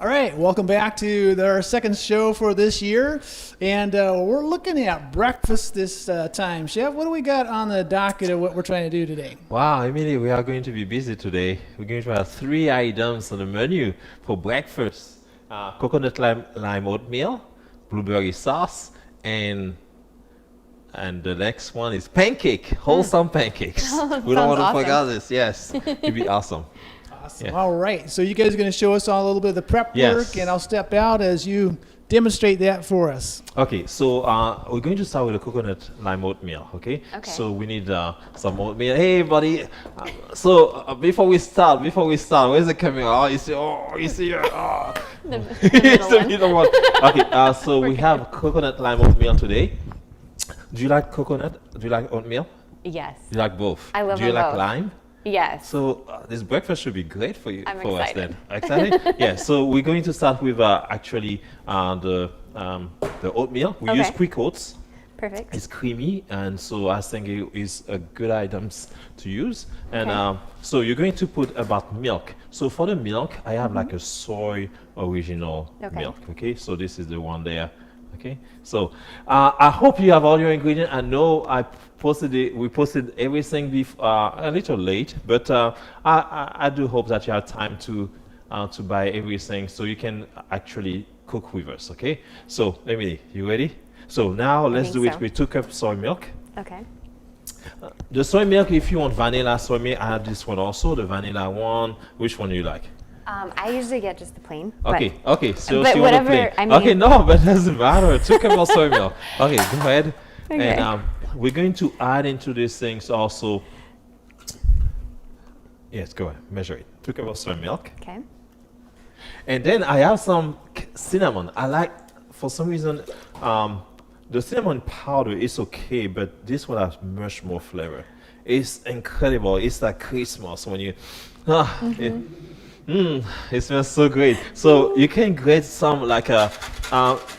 All right, welcome back to our second show for this year, and we're looking at breakfast this time. Chef, what do we got on the docket of what we're trying to do today? Wow, Emily, we are going to be busy today. We're going to have 3 items on the menu for breakfast. Coconut lime oatmeal, blueberry sauce, and the next one is pancake, wholesome pancakes. We don't want to forget this. Yes, it'd be awesome. Awesome. Yeah. All right, so you guys are going to show us all a little bit of the prep Yes. work, and I'll step out as you demonstrate that for us. Okay, so we're going to start with the coconut lime oatmeal, okay? Okay. So we need some oatmeal. Hey, buddy. Before we start, where's the camera? You see, The it's middle the one. middle one. Okay, so we have coconut lime oatmeal today. Do you like coconut? Do you like oatmeal? Yes. Do you like both? I love Do you them like both. lime? Yes. So this breakfast should be great for you. I'm for us excited. then. Excited? Yeah. So we're going to start with actually the oatmeal. We use Okay. quick oats. Perfect. It's creamy, and so I think it is a good items to use. And Okay. so you're going to put about milk. So for the milk, I have like a soy original Okay. milk. Okay. So this is the one there. Okay. So I hope you have all your ingredients. I know we posted everything a little late, but I do hope that you have time to buy everything so you can actually cook with us. Okay. So Emily, you ready? So now let's think do it so. with 2 cups soy milk. Okay. The soy milk, if you want vanilla soy milk, I have this one also, the vanilla one. Which one do you like? I usually get just the plain. Okay, okay. So but you want to whatever, play. I mean- Okay, no, but it doesn't matter. 2 cups of soy milk. Okay, go ahead. Okay. And we're going to add into these things also. Yes, go ahead. Measure it. 2 cups of soy milk. Okay. And then I have some cinnamon. I like, for some reason, the cinnamon powder is okay, but this one has much more flavor. It's incredible. It's like Christmas when you, it smells so great. So you can grate some like the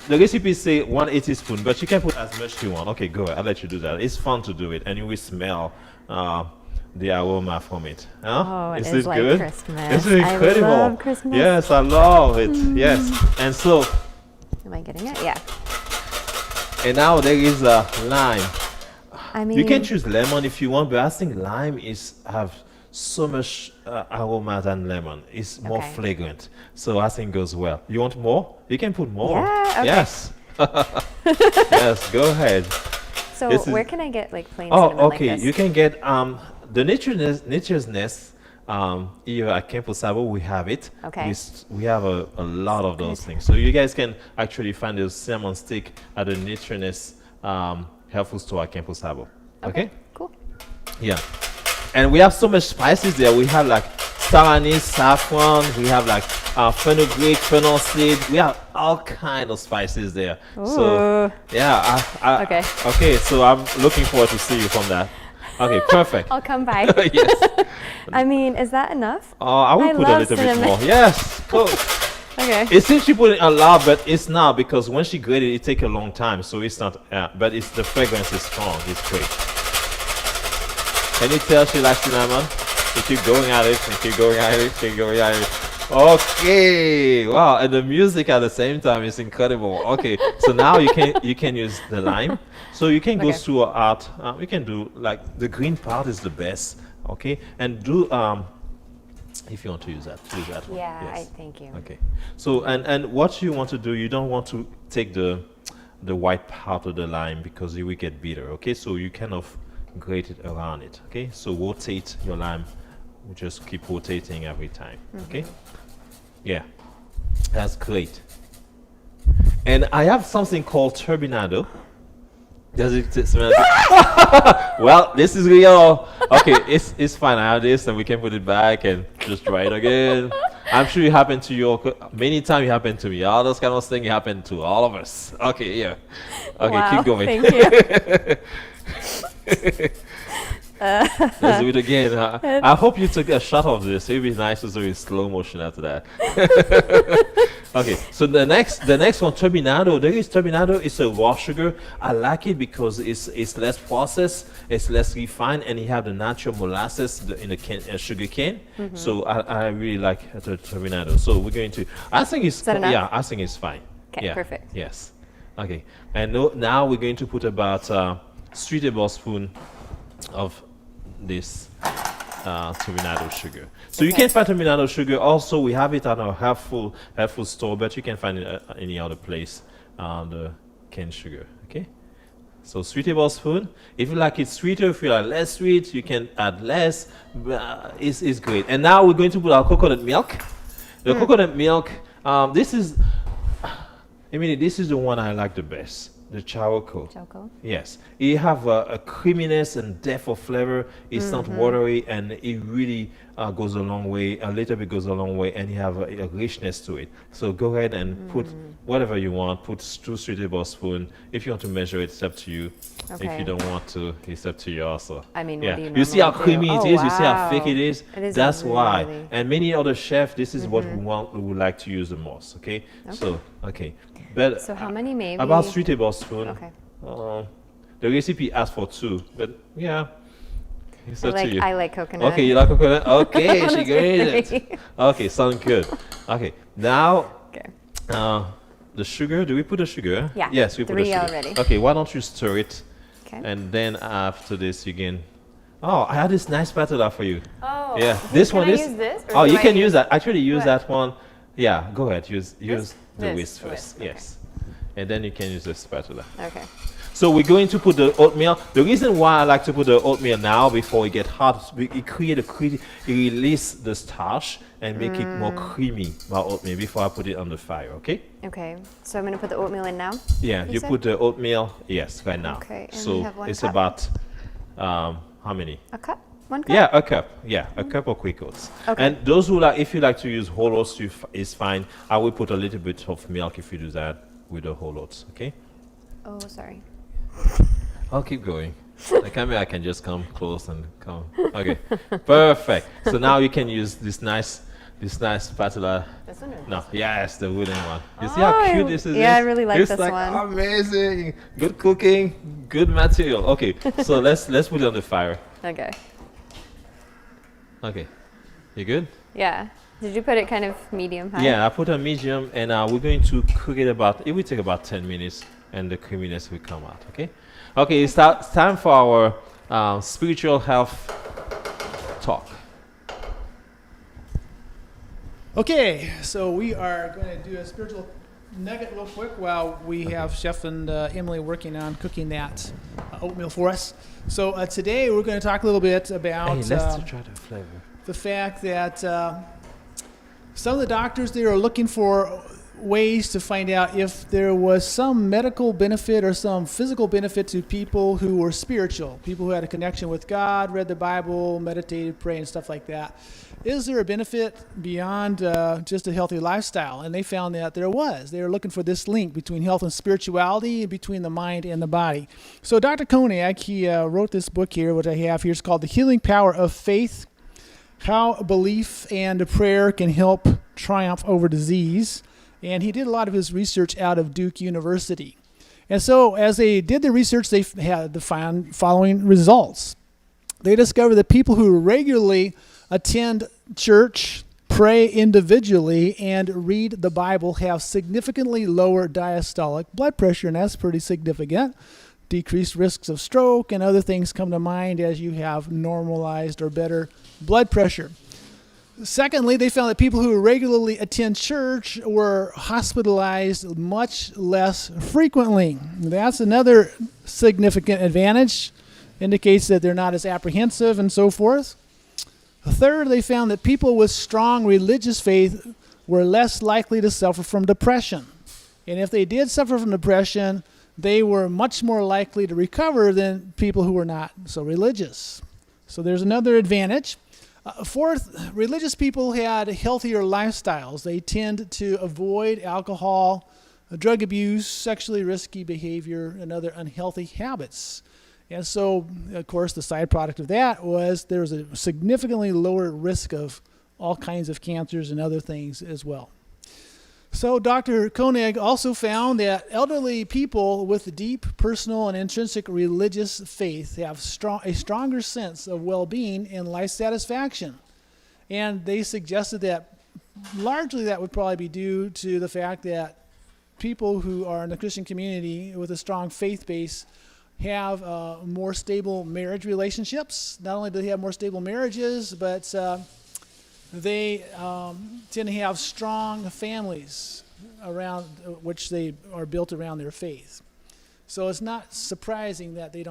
recipe say 1 teaspoon, but you can put as much you want. Okay, go ahead. I'll let you do that. It's fun to do it, and you will smell the aroma from it. Huh? Oh, it is is it like good? Christmas. It's incredible. I love Christmas. Yes, I love it. Yes, and so Am I getting it? Yeah. and now there is lime. I mean, You can choose lemon if you want, but I think lime have so much aroma than lemon. It's more Okay. flagrant, so I think goes well. You want more? You can put more. Yeah, okay. Yes. Yes, go ahead. so this is- where can I get like plain Oh, cinnamon okay. like this? You can get the nature's nest. Here at Campo Sabo, we have it. Okay. We have a lot of those things. So you guys can actually find the cinnamon stick at the Nature Nest health food store at Campo Sabo. Okay? Cool. Yeah. And we have so much spices there. We have like star anise, saffron. We have like fenugreek, fennel seed. We have all kind of spices there. So Ooh. yeah. Okay. Okay. So I'm looking forward to see you from that. Okay. Perfect. I'll come by. Yes. I mean, is that enough? I will I put a love little cinnamon. bit more. Yes. Cool. Okay. It seems she put in a lot, but it's not because when she grated it takes a long time, so it's not. But it's the fragrance is strong. It's great. Can you tell she likes cinnamon? She keep going at it. She keep going at it. She keep going at it. Okay. Wow. And the music at the same time is incredible. Okay. So now you can use the lime. So you can go Okay. through art. We can do like the green part is the best. Okay. And do if you want to use that one. Yeah, Yes. thank you. Okay. So and what you want to do, you don't want to take the white part of the lime because it will get bitter. Okay. So you kind of grate it around it. Okay. So rotate your lime. We just keep rotating every time. Okay. Yeah. That's great. And I have something called turbinado. Does it smell? Well, this is real. Okay, it's fine. I have this, and we can put it back and just try it again. I'm sure it happened to you many times. It happened to me. All those kind of things happen to all of us. Okay, yeah. Okay, Wow, keep going. thank you. Let's do it again. I hope you took a shot of this. It'd be nice to do it in slow motion after that. Okay, so the next one, turbinado. There is turbinado. It's a raw sugar. I like it because it's less processed, it's less refined, and you have the natural molasses in the sugar cane. So I really like the turbinado. So we're going to. I think it's that enough? yeah. I think it's fine. Okay, Yeah. perfect. Yes. Okay, and now we're going to put about 3 tablespoons of this turbinado sugar. So you can find turbinado sugar. Also, we have it at our healthful store, but you can find it at any other place. The cane sugar. Okay. So 3 tablespoons. If you like it sweeter, if you like less sweet, you can add less. It's great. And now we're going to put our coconut milk. The coconut milk. This is the one I like the best. The charcoal. Choco. Yes, you have a creaminess and depth of flavor. It's not watery, and it really goes a long way. A little bit goes a long way, and you have a richness to it. So go ahead and put whatever you want. Put 2 tablespoons. If you want to measure it, it's up to you. If Okay. you don't want to, it's up to you also. I mean, yeah. what do You see how normally do? creamy it Oh, is. You see how thick wow. it is. It is That's why. really- And many other chefs, this is what we would like to use the most. Okay. So okay, but So how many maybe? about 3 tablespoons. Okay. The recipe asks for 2, but yeah, it's up to you. I like coconut. Okay, you like coconut? Okay, she That's graded great. it. Okay, sounds good. Okay, now Okay. the sugar. Do we put the sugar? Yeah, Yes, we put the 3 sugar. already. Okay, why don't you stir it, Okay. and then after this you can. Oh, I had this nice spatula for you. Oh. Yeah, this Can one I is. use this, or Oh, do you I can use use that. Actually, use what? that one. Yeah, go ahead. Use the This, whisk the first. whisk, okay. Yes, and then you can use the spatula. Okay. So we're going to put the oatmeal. The reason why I like to put the oatmeal now before it get hot, it release the starch and make it more creamy, my oatmeal, before I put it on the fire, okay? Okay. So I'm gonna put the oatmeal in now. Yeah, you said? put the oatmeal, yes, right now. Okay, and we so have 1 it's cup? about, how many? A cup. 1 cup. Yeah, a cup. Yeah, a cup of quick oats. Okay. And those who like, if you like to use whole oats, it's fine. I will put a little bit of milk if you do that with the whole oats, okay? Oh, sorry. I'll keep going. The camera, I can just come close and come. Okay, perfect. So now you can use this nice spatula. This one. Or No, yes, the wooden one. You see how Oh, cute this is? yeah, I really like it's this like one. Amazing, good cooking, good material. Okay, so let's put it on the fire. Okay. Okay, you good? Yeah. Did you put it kind of medium high? Yeah, I put a medium, and we're going to cook it it will take about 10 minutes, and the creaminess will come out. Okay. Okay, it's time for our spiritual health talk. Okay, so we are going to do a spiritual nugget real quick while we have Chef and Emily working on cooking that oatmeal for us. So today we're going to talk a little bit about Hey, let's try the flavor. the fact that some of the doctors, they are looking for ways to find out if there was some medical benefit or some physical benefit to people who were spiritual, people who had a connection with God, read the Bible, meditated, prayed, and stuff like that. Is there a benefit beyond just a healthy lifestyle? And they found that there was. They were looking for this link between health and spirituality, between the mind and the body. So Dr. Koniak, he wrote this book here, which I have here. It's called The Healing Power of Faith, How Belief and Prayer Can Help Triumph Over Disease. And he did a lot of his research out of Duke University. And so as they did the research, they had the following results. They discovered that people who regularly attend church, pray individually, and read the Bible have significantly lower diastolic blood pressure, and that's pretty significant. Decreased risks of stroke and other things come to mind as you have normalized or better blood pressure. Secondly, they found that people who regularly attend church were hospitalized much less frequently. That's another significant advantage. Indicates that they're not as apprehensive and so forth. Third, they found that people with strong religious faith were less likely to suffer from depression. And if they did suffer from depression, they were much more likely to recover than people who were not so religious. So there's another advantage. Fourth, religious people had healthier lifestyles. They tend to avoid alcohol, drug abuse, sexually risky behavior, and other unhealthy habits. And so, of course, the side product of that was there was a significantly lower risk of all kinds of cancers and other things as well. So Dr. Koenig also found that elderly people with deep personal and intrinsic religious faith have a stronger sense of well-being and life satisfaction. And they suggested that largely that would probably be due to the fact that people who are in the Christian community with a strong faith base have more stable marriage relationships. Not only do they have more stable marriages, but they tend to have strong families around which they are built around their faith. So it's not surprising that they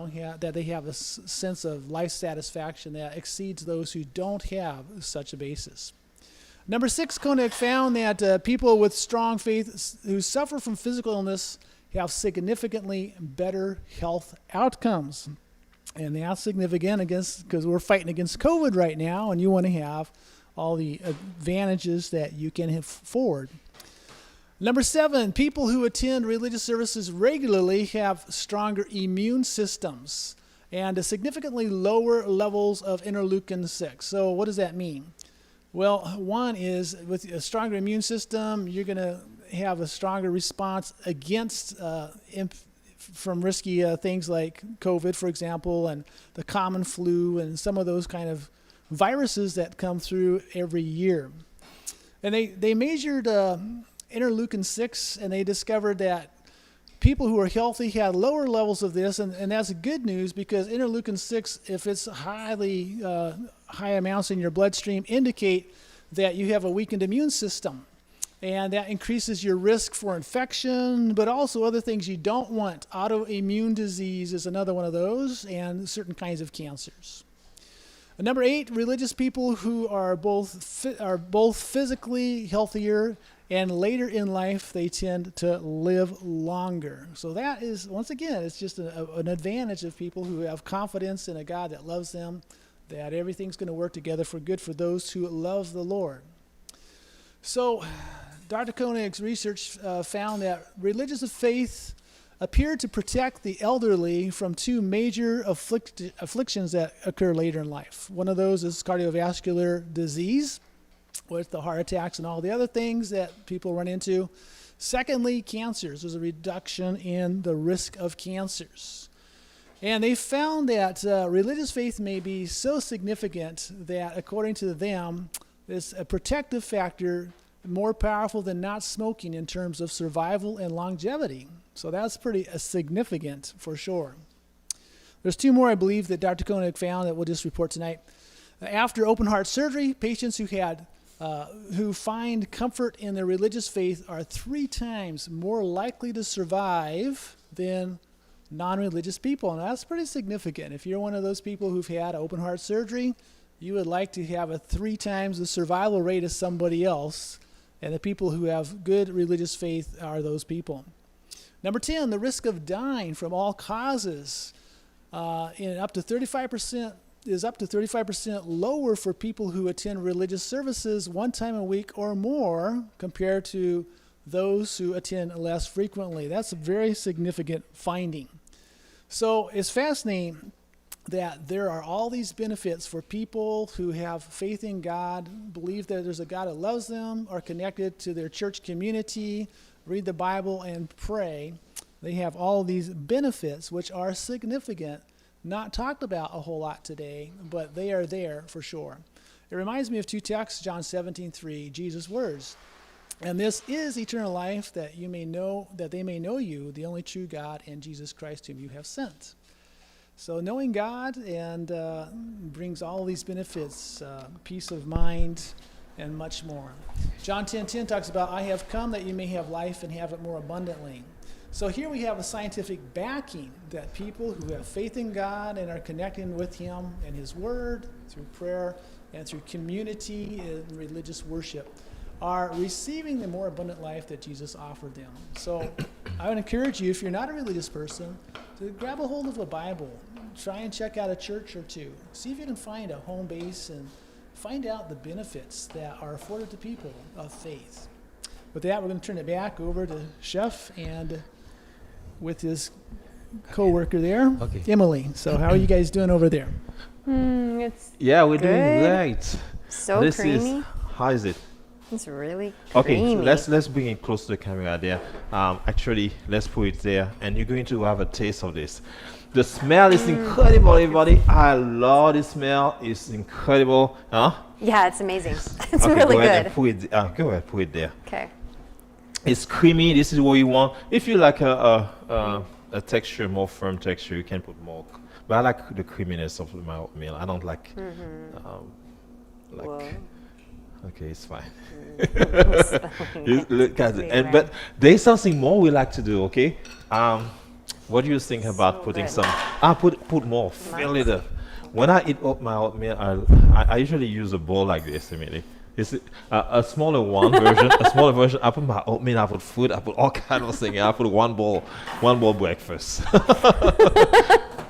have a sense of life satisfaction that exceeds those who don't have such a basis. Number 6, Koenig found that people with strong faith who suffer from physical illness have significantly better health outcomes. And that's significant because we're fighting against COVID right now, and you want to have all the advantages that you can have forward. Number 7, people who attend religious services regularly have stronger immune systems and significantly lower levels of interleukin 6. So what does that mean? Well, one is with a stronger immune system, you're going to have a stronger response against from risky things like COVID, for example, and the common flu and some of those kind of viruses that come through every year. And they measured interleukin 6, and they discovered that people who are healthy had lower levels of this, and that's good news because interleukin 6, if it's high amounts in your bloodstream, indicate that you have a weakened immune system. And that increases your risk for infection, but also other things you don't want. Autoimmune disease is another one of those, and certain kinds of cancers. Number 8, religious people who are both physically healthier and later in life they tend to live longer. So that is, once again, it's just an advantage of people who have confidence in a God that loves them, that everything's going to work together for good for those who love the Lord. So Dr. Koenig's research found that religious faith appeared to protect the elderly from 2 major afflictions that occur later in life. One of those is cardiovascular disease, with the heart attacks and all the other things that people run into. Secondly, cancers. There's a reduction in the risk of cancers. And they found that religious faith may be so significant that, according to them, it's a protective factor more powerful than not smoking in terms of survival and longevity. So that's pretty significant for sure. There's 2 more, I believe, that Dr. Koenig found that we'll just report tonight. After open heart surgery, patients who find comfort in their religious faith are 3 times more likely to survive than non-religious people. And that's pretty significant. If you're one of those people who've had open heart surgery, you would like to have a 3 times the survival rate as somebody else. And the people who have good religious faith are those people. Number 10, the risk of dying from all causes is up to 35% lower for people who attend religious services 1 time a week or more compared to those who attend less frequently. That's a very significant finding. So it's fascinating that there are all these benefits for people who have faith in God, believe that there's a God that loves them, are connected to their church community, read the Bible, and pray. They have all these benefits, which are significant, not talked about a whole lot today, but they are there for sure. It reminds me of 2 texts, John 17:3, Jesus' words. And this is eternal life, that they may know you, the only true God, and Jesus Christ whom you have sent. So knowing God and brings all these benefits, peace of mind, and much more. John 10:10 talks about, I have come that you may have life and have it more abundantly. So here we have a scientific backing that people who have faith in God and are connecting with Him and His Word through prayer and through community and religious worship are receiving the more abundant life that Jesus offered them. So I would encourage you, if you're not a religious person, to grab a hold of a Bible. Try and check out a church or 2. See if you can find a home base and find out the benefits that are afforded to people of faith. With that, we're going to turn it back over to Chef and with his co-worker there, Emily. So how are you guys doing over there? It's Yeah, we're good. doing great. So creamy. How is it? It's really Okay, creamy. so let's bring it close to the camera there. Actually, let's put it there, and you're going to have a taste of this. The smell is incredible, everybody. I love the smell. It's incredible. Huh? Yeah, it's amazing. It's Okay, really go ahead good. and put it. Go ahead, put it there. Okay. It's creamy. This is what you want. If you like a texture, more firm texture, you can put more. But I like the creaminess of my oatmeal. I don't like like. Whoa. Okay, it's fine. Spelling You it look at it. And, everywhere. but there's something more we like to do. Okay. What do you think about So putting good. some? Put more. Fill it up. When I eat my oatmeal, I usually use a bowl like this, Emily. It's a smaller version. A smaller version. I put my oatmeal. I put food. I put all kinds of things. I put one bowl breakfast.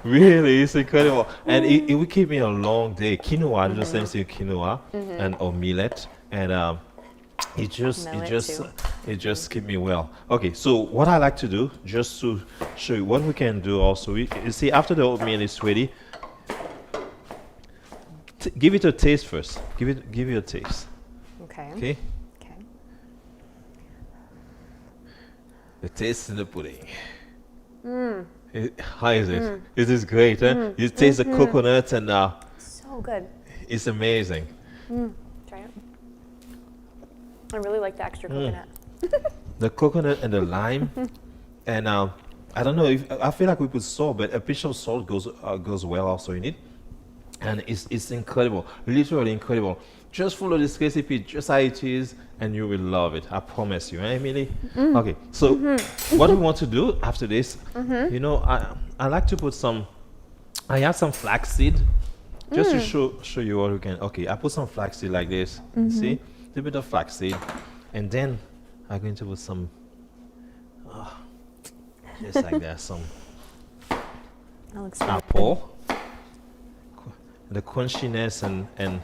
Really, it's incredible, and it will keep me a long day. Quinoa, do the same thing. Quinoa and omelette, and Millet it just keep me well. Okay, so what I like to do, just to show you what we can do also, you see after the oatmeal is ready, give it a taste first. Give it a taste. Okay. Okay, Okay. the taste in the pudding. How is it? It is great, huh? You taste the coconut, and So good. it's amazing. Try it. I really like the extra coconut. The coconut and the lime, and I don't know if I feel like we put salt, but a pinch of salt goes well also in it, and it's incredible, literally incredible. Just follow this recipe just how it is, and you will love it. I promise you, Emily. Okay, so what we want to do after this, you know, I like to put some. I have some flaxseed, just to show you what we can. Okay, I put some flaxseed like this. See, a little bit of flaxseed, and then I'm going to put some, just like that, some That looks so apple, the crunchiness and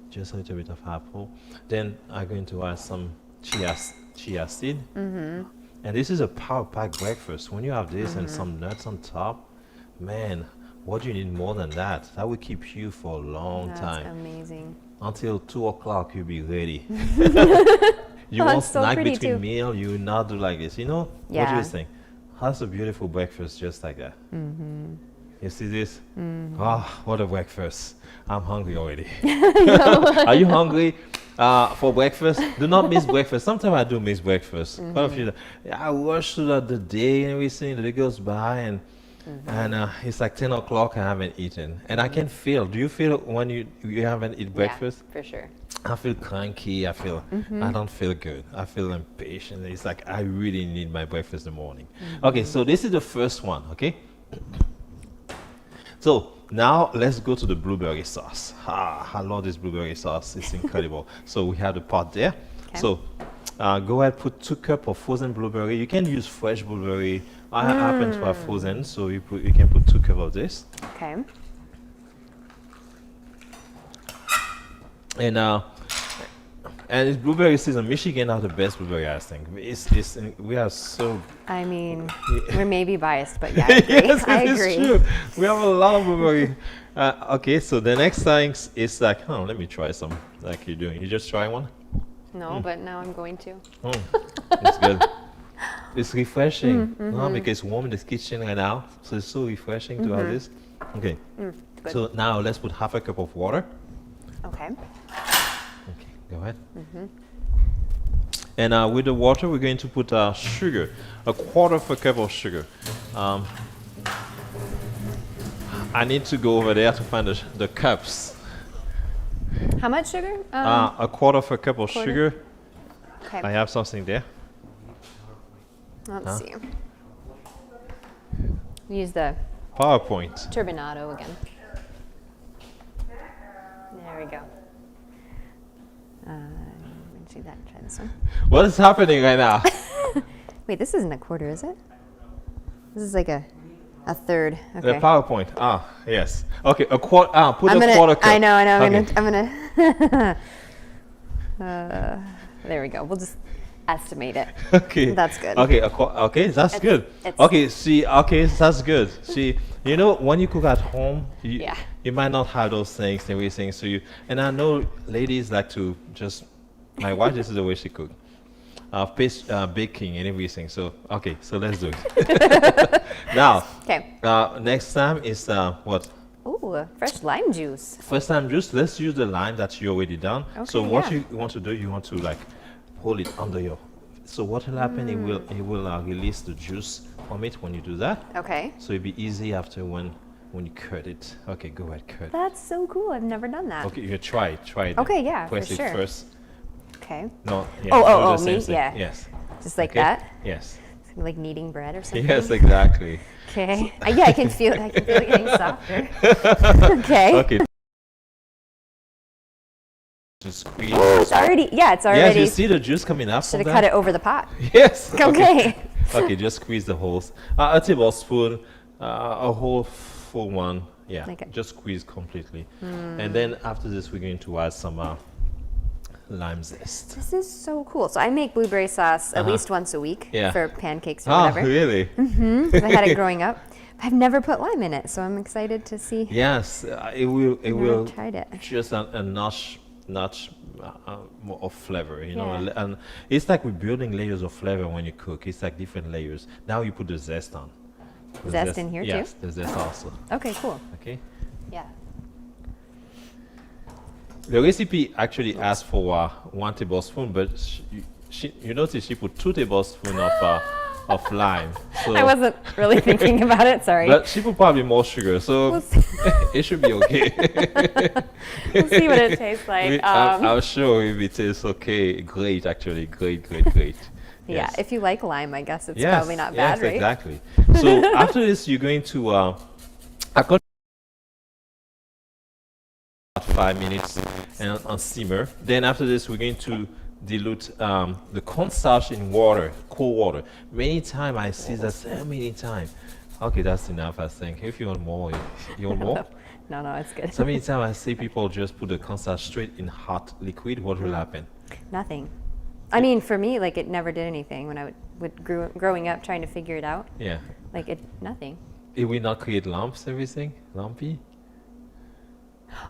just a little bit of apple. Then I'm going to add some chia seed. And this is a power-packed breakfast. When you have this and some nuts on top, man, what do you need more than that? That will keep you for a long That's time. amazing. Until 2 o'clock, you'll be ready. You Oh, won't it's so snack pretty between too. meal. You will not do like this. You know? What do Yeah. you think? That's a beautiful breakfast just like that. You see this? Ah, what a breakfast. I'm hungry already. Are you hungry for breakfast? Do not miss breakfast. Sometimes I do miss breakfast. Quite a few. I rush through the day and everything. The day goes by and it's like 10 o'clock. I haven't eaten, and I can feel. Do you feel when you haven't eaten breakfast? Yeah, for sure. I feel cranky. I feel I don't feel good. I feel impatient. It's like I really need my breakfast in the morning. Okay, so this is the first one. Okay. So now let's go to the blueberry sauce. I love this blueberry sauce. It's incredible. So we have the pot there. Okay. So go ahead, put 2 cups of frozen blueberry. You can use fresh blueberry. I happen to have frozen, so you can put 2 cups of this. Okay. And it's blueberry season. Michigan are the best blueberry, I think. We are so. I mean, we may be biased, but yeah, I agree. Yes, I it is agree. true. We have a lot of blueberry. Okay, so the next thing is like, let me try some. Like you're doing. You just try one. No, but now I'm going to. It's good. It's refreshing. Because it's warm in the kitchen right now, so it's so refreshing to have this. Okay. Good. So now let's put half a cup of water. Okay. Okay, go ahead. And with the water, we're going to put sugar, 1/4 cup of sugar. I need to go over there to find the cups. How much sugar? 1/4 cup of sugar. Okay. I have something there. Let's see. Use the PowerPoint. turbinado again. There we go. Let's see that. Try this one. What is happening right now? Wait, this isn't a quarter, is it? This is like a third. The Okay. PowerPoint. Yes. Okay, a quarter. Put I'm a gonna. 1/4 cup. I know. I'm Okay. gonna. There we go. We'll just estimate it. Okay. That's good. Okay, okay, that's good. Okay, see, okay, that's good. See, you know, when you cook at home, Yeah. you might not have those things and everything. So you, and I know ladies like to just, my wife, this is the way she cook. Baking and everything. So, okay, so let's do it. Now, Okay. next time is what? Ooh, fresh lime juice. First time juice, let's use the lime that you already done. So Okay, what yeah. you want to do, you want to like hold it under your. So what will happen? It will release the juice from it when you do that. Okay. So it'll be easy after when you cut it. Okay, go ahead, cut. That's so cool. I've never done that. Okay, you try it. Okay, yeah, Press for it sure. first. Okay. No. Yeah, Oh, do the me? same thing. Yeah. Yes. Just like Okay. that? Yes. Like kneading bread or something? Yes, exactly. Okay. Yeah, I can feel it. I can feel it getting softer. Okay. Okay. Just squeeze. Oh, it's already, yeah, it's Yes, already. you see the juice coming out Should from have cut that? it over the pot. Yes. Okay. Okay, just squeeze the holes. A tablespoon, a whole full one. Yeah, Okay. just squeeze completely. And then after this, we're going to add some lime zest. This is so cool. So I make blueberry sauce at least once a week Yeah. for pancakes or Oh, whatever. really? 'Cause I had it growing up. I've never put lime in it, so I'm excited to see. Yes, it will. It Never will tried it. just a notch more of flavor, you know. Yeah. And it's like we're building layers of flavor when you cook. It's like different layers. Now you put the zest on. The Zest in here too? Yes, the zest also. Okay, cool. Okay. Yeah. The recipe actually asks for 1 tablespoon, but you notice she put 2 tablespoons of lime. So, I wasn't really thinking about it. Sorry. but she put probably more sugar, so We'll see. it should be okay. We'll see what it tastes like. I'm sure if it tastes okay. Great, actually, great. Yeah, Yes. if you like lime, I guess it's Yes, probably not bad, yes, right? exactly. So after this, you're going to about 5 minutes and on simmer. Then after this, we're going to dilute the cornstarch in water, cold water. Many times I see that so many times. Okay, that's enough, I think. If you want more, you want more? No, it's good. So many times I see people just put the cornstarch straight in hot liquid. What will happen? Nothing. I mean, for me, like it never did anything when I growing up trying to figure it out. Yeah. Like nothing. It will not create lumps, everything? Lumpy?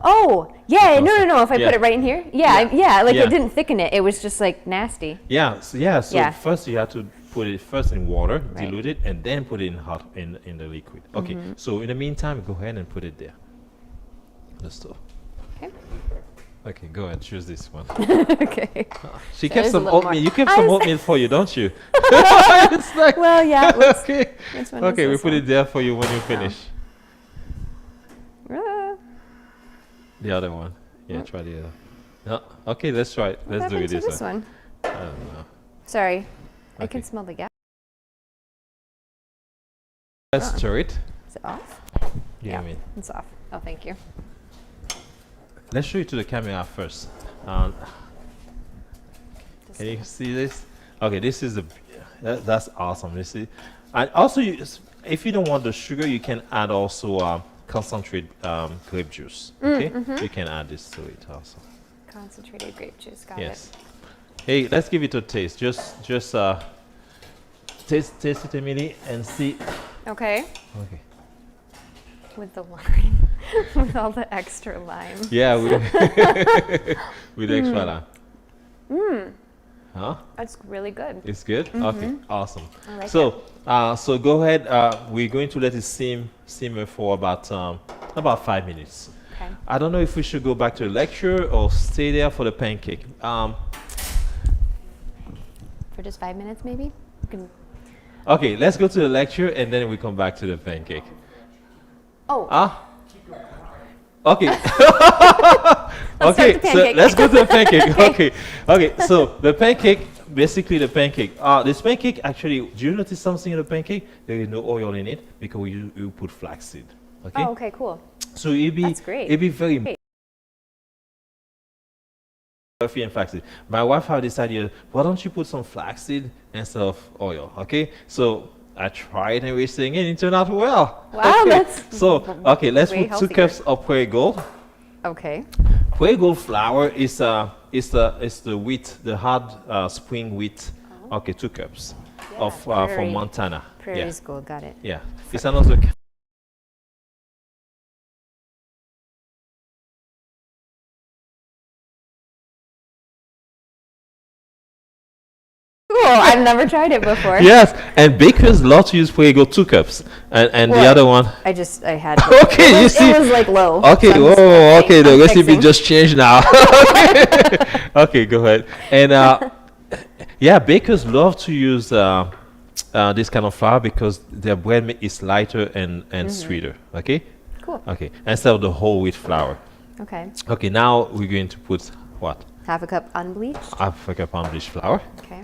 Oh, yeah, no. If I Yeah. put it right in here, like Yeah. it didn't thicken it. It was just like nasty. Yeah, so Yeah. first you have to put it first in water, Right. dilute it, and then put it in hot in the liquid. Okay, so in the meantime, go ahead and put it there. The stove. Okay. Okay, go ahead, choose this one. Okay. She So kept there's a some little more. oatmeal. You kept I some was- oatmeal for you, don't you? It's like, Well, yeah. okay. which one is Okay, we this put one? it there for you when you finish. Ah, The other one. Yeah, try the other. No. Okay, let's try it. what Let's do happened it to this this one. one? I don't know. Sorry, I can Okay. smell the gas. Let's stir it. Is it off? Yeah, I mean. It's off. Oh, thank you. Let's show it to the camera first. Can you see this? Okay, this is that's awesome. You see, and also if you don't want the sugar, you can add also concentrate grape juice. Okay, you can add this to it also. Concentrated grape juice. Got Yes. Hey, let's give it a taste. Just taste it, Emily, and see. it. Okay. Okay. With the lime, with all the extra lime. Yeah, with with extra lime. Huh? That's really good. It's good. Okay, awesome. I like So, so go ahead. We're going to let it simmer for about 5 minutes. Okay. I don't know if we should go back to the lecture or stay there for the pancake. For just 5 minutes, maybe. You can- Okay, let's go to the lecture and then we come back to the pancake. Oh. Okay. Let's Okay, start the so pancake. let's go to the pancake. Okay. So the pancake, basically the pancake. This pancake actually, do you notice something in the pancake? There is no oil in it because you put flaxseed. Okay. Oh, okay, cool. So it'd be That's great. It'd be very Great. fluffy and flaxseed. My wife had this idea. Why don't you put some flaxseed instead of oil? Okay. So I tried everything and it turned out well. Wow, Okay. that's So okay, let's way put 2 healthier. cups of Prairie Gold. Okay. Prairie Gold flour is the wheat, the hard spring wheat Okay, 2 cups Yeah, of from prairie- Montana. Prairie's gold, got it. Yeah. It's another. Cool, I've never tried it before. Yes, and bakers love to use Fuego 2 cups, and the Well, other one. I had. Okay, you see. It was like low. Okay, so I'm whoa, just okay, the I'm recipe fixing. just changed now. Okay, go ahead. And yeah, bakers love to use this kind of flour because their is lighter and sweeter. Okay. Cool. Okay, instead of the whole wheat flour. Okay. Okay, now we're going to put what? Half a cup unbleached. Half a cup unbleached flour. Okay.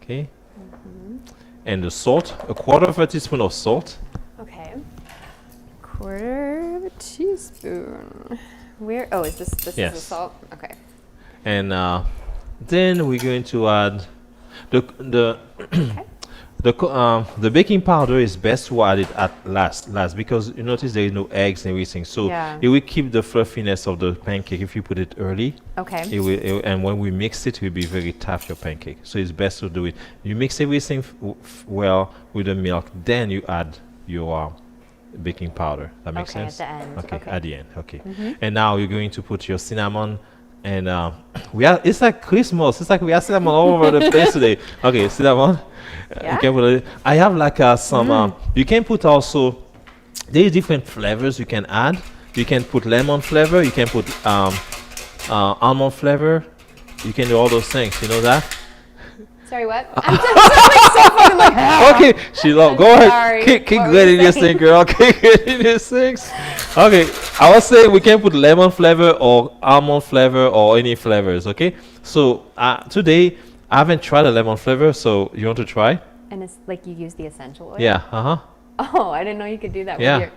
Okay. And the salt, a quarter of a teaspoon of salt. Okay. Quarter of a teaspoon. Where? Oh, is this is Yes. the salt? Okay. And then we're going to add the Okay. the baking powder is best to add it at last because you notice there is no eggs and everything, so Yeah. it will keep the fluffiness of the pancake if you put it early. Okay. And when we mix it will be very tough, your pancake, so it's best to do it. You mix everything well with the milk, then you add your baking powder. That makes Okay, sense. at the end. Okay, Okay. at the end. Okay. And now you're going to put your cinnamon. And it's like Christmas. It's like we have cinnamon all over the place today. Okay, cinnamon. Yeah? You can put it. I have like some. You can put also. There is different flavors you can add. You can put lemon flavor. You can put almond flavor. You can do all those things. You know that? Sorry, what? I'm so fucking like. Okay, Sheila, go sorry. ahead. Keep What were getting you these saying? things, girl. Keep getting these things. Okay, I was saying we can put lemon flavor or almond flavor or any flavors. Okay, so today I haven't tried the lemon flavor, so you want to try? And it's like you use the essential oil. Yeah. Oh, I didn't know you could do that. Yeah. With your,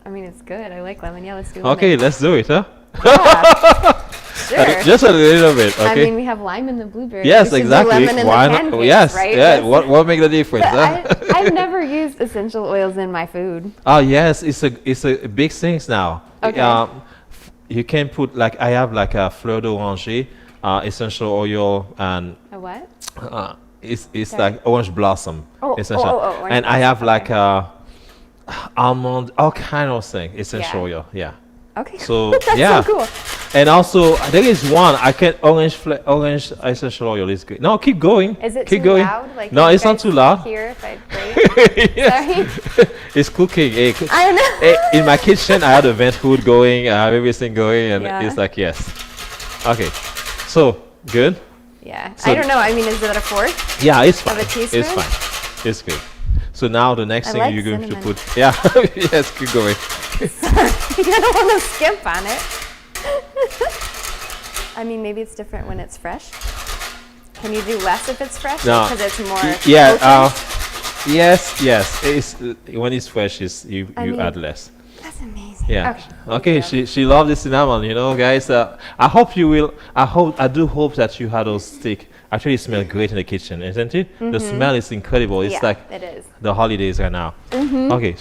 I mean, it's good. I like lemon. Yeah, let's do it. Okay, let's do it, huh? Sure. Just a little bit. Okay. I mean, we have lime in the blueberry. Yes, We should do exactly. lemon in Why the not? pancakes, Yes, right? yeah. That's- What make the difference? But Huh? I've never used essential oils in my food. Oh yes, it's a big thing now. Okay. You can put like I have like a fleur d'oranger, essential oil, and A what? it's Sorry. like orange blossom Oh, essential. orange And I have blossom, like okay. almond, all kind of thing essential Yeah. oil. Yeah. Okay. So That's yeah. so cool. And also there is one I can orange essential oil is good. No, keep going. Is it keep too going. loud? Like, No, can you it's not guys too loud. Hear if I break? Yes. It's cooking. I don't know. In my kitchen, I had a vent hood going, I have everything going, and Yeah. it's like, yes. Okay. So, good? Yeah. So- I don't know. I mean, is it a fourth? Yeah, it's fine. Of a teaspoon? It's fine. It's good. So now the next I thing like you're going cinnamon. to put, yeah, yes, keep going. I don't want to skip on it. I mean, maybe it's different when it's fresh. Can you do less if it's fresh? No. Because it's more. Yeah, potent? yes. It's when it's fresh, you mean- add less. That's amazing. Yeah. Okay. Okay. She loved the cinnamon. You know, guys. I hope you will. I do hope that you had those steak. Actually, it smells great in the kitchen, isn't it? The smell is incredible. It's Yeah, like it is. the holidays right now. Okay.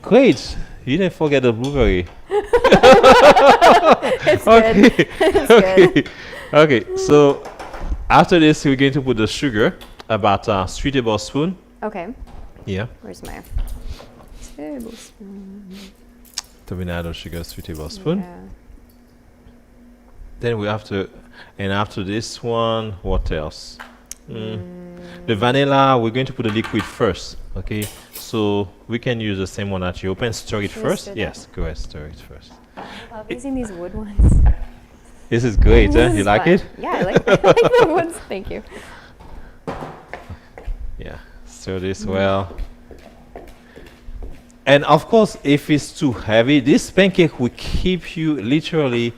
Great. You didn't forget the blueberry. It's Okay. good. It's good. Okay. So after this, we're going to put the sugar, about 3 tablespoons. Okay. Yeah. Where's my tablespoon? Turbinado sugar, 3 tablespoons. Yeah. Then we have to, and after this one, what else? The vanilla, we're going to put the liquid first, okay? So we can use the same one that you open. Stir it Should we first. stir that? Yes, go ahead, stir it first. I love using these wood ones. This is great, huh? This You is like fun. it? Yeah, I like the woods. Thank you. Yeah, stir this well. And of course, if it's too heavy, this pancake will keep you literally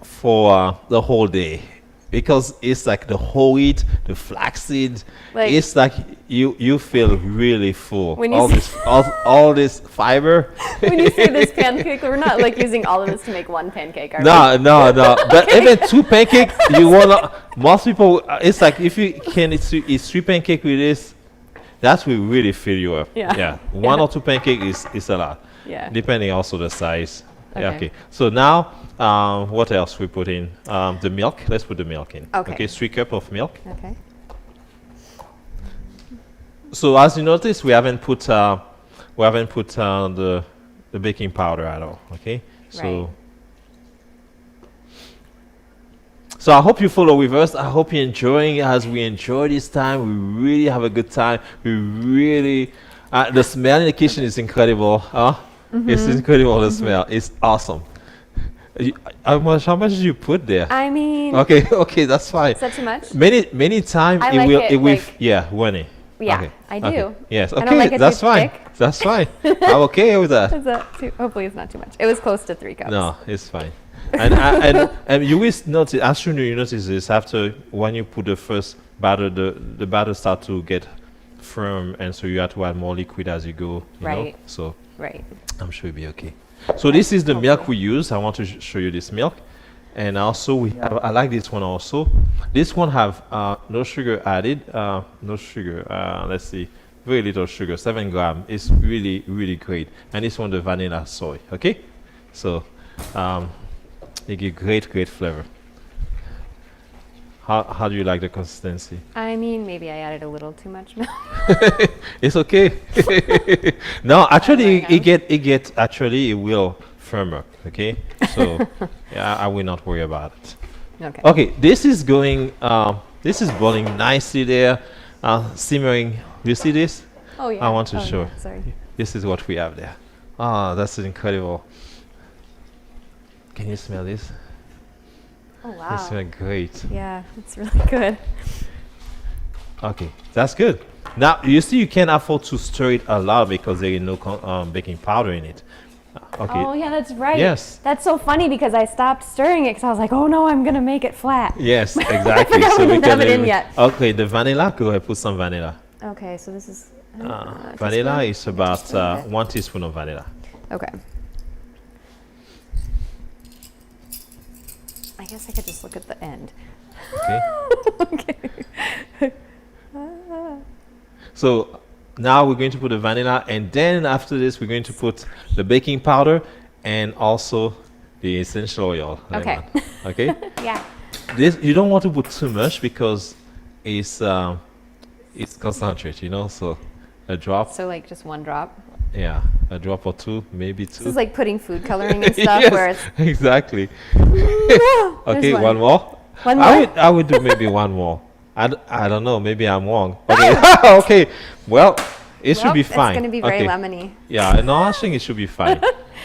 for the whole day, because it's like the whole wheat, the flaxseed. Like- It's like you feel really full. When you All say- this all this fiber. When you say this pancake, we're not like using all of this to make one pancake, are we? No. But even 2 pancake, you wanna. Most people, it's like if you can eat 3 pancake with this, that will really fill you up. Yeah. Yeah. 1 or 2 pancake is a lot. Yeah. Depending also the size. Yeah, Okay. okay. So now, what else we put in? The milk. Let's put the milk in. Okay. 3 cups of milk. Okay. So as you notice, we haven't put the baking powder at all. Okay. So. Right. So I hope you follow with us. I hope you're enjoying as we enjoy this time. We really have a good time. We really, the smell in the kitchen is incredible. Huh? It's incredible, the smell. It's awesome. How much did you put there? I mean, Okay, okay, that's fine. is that too much? Many times I it like will, it, it will, like- yeah, runny. Yeah, Okay, I okay. do. Yes, I don't okay, like it that's too fine. thick. That's fine. I'm okay with that. Is that too? Hopefully, it's not too much. It was close to 3 cups. No, it's fine. And you will notice, as soon as you notice this, after when you put the first batter, the batter start to get firm, and so you have to add more liquid as you go. You know? Right. So Right. I'm sure it'll be okay. So this is the milk we use. I want to show you this milk, and also we have. I like this one also. This one have no sugar added. No sugar. Let's see. Very little sugar, 7 grams. It's really great. And this one the vanilla soy. Okay. So. They give great flavor. How do you like the consistency? I mean, maybe I added a little too much milk. It's okay. No, actually, Oh my it will firmer. Okay, so yeah, I will not worry about it. Okay. Okay, this is going. This is boiling nicely there, simmering. You see this? Oh yeah. I want to Oh, show. yeah, sorry. This is what we have there. Ah, that's incredible. Can you smell this? Oh It wow. smells great. Yeah, it's really good. Okay, that's good. Now you see, you can't afford to stir it a lot because there is no baking powder in it. Okay. Oh yeah, that's right. Yes. That's so funny because I stopped stirring it because I was like, oh no, I'm gonna make it flat. Yes, exactly. forgot we we didn't have it in even- yet. Okay, the vanilla. Go ahead, put some vanilla. Okay, so this is. Vanilla teaspoon? is about teaspoon, okay. 1 teaspoon of vanilla. Okay. I guess I could just look at the end. Okay. Okay. So now we're going to put the vanilla, and then after this, we're going to put the baking powder and also the essential oil. Okay. lemon. Okay. Yeah. This you don't want to put too much because it's concentrate, you know. So a drop, So like just 1 drop. yeah, a drop or 2, maybe 2. This is like putting food coloring and stuff Yes, where it's. exactly. There's Okay, one more. One I more? would do maybe one more. I don't know. Maybe I'm wrong. Okay. Okay. Well, it should Well, be fine. It's going to be very okay. lemony. Yeah. No, I think it should be fine.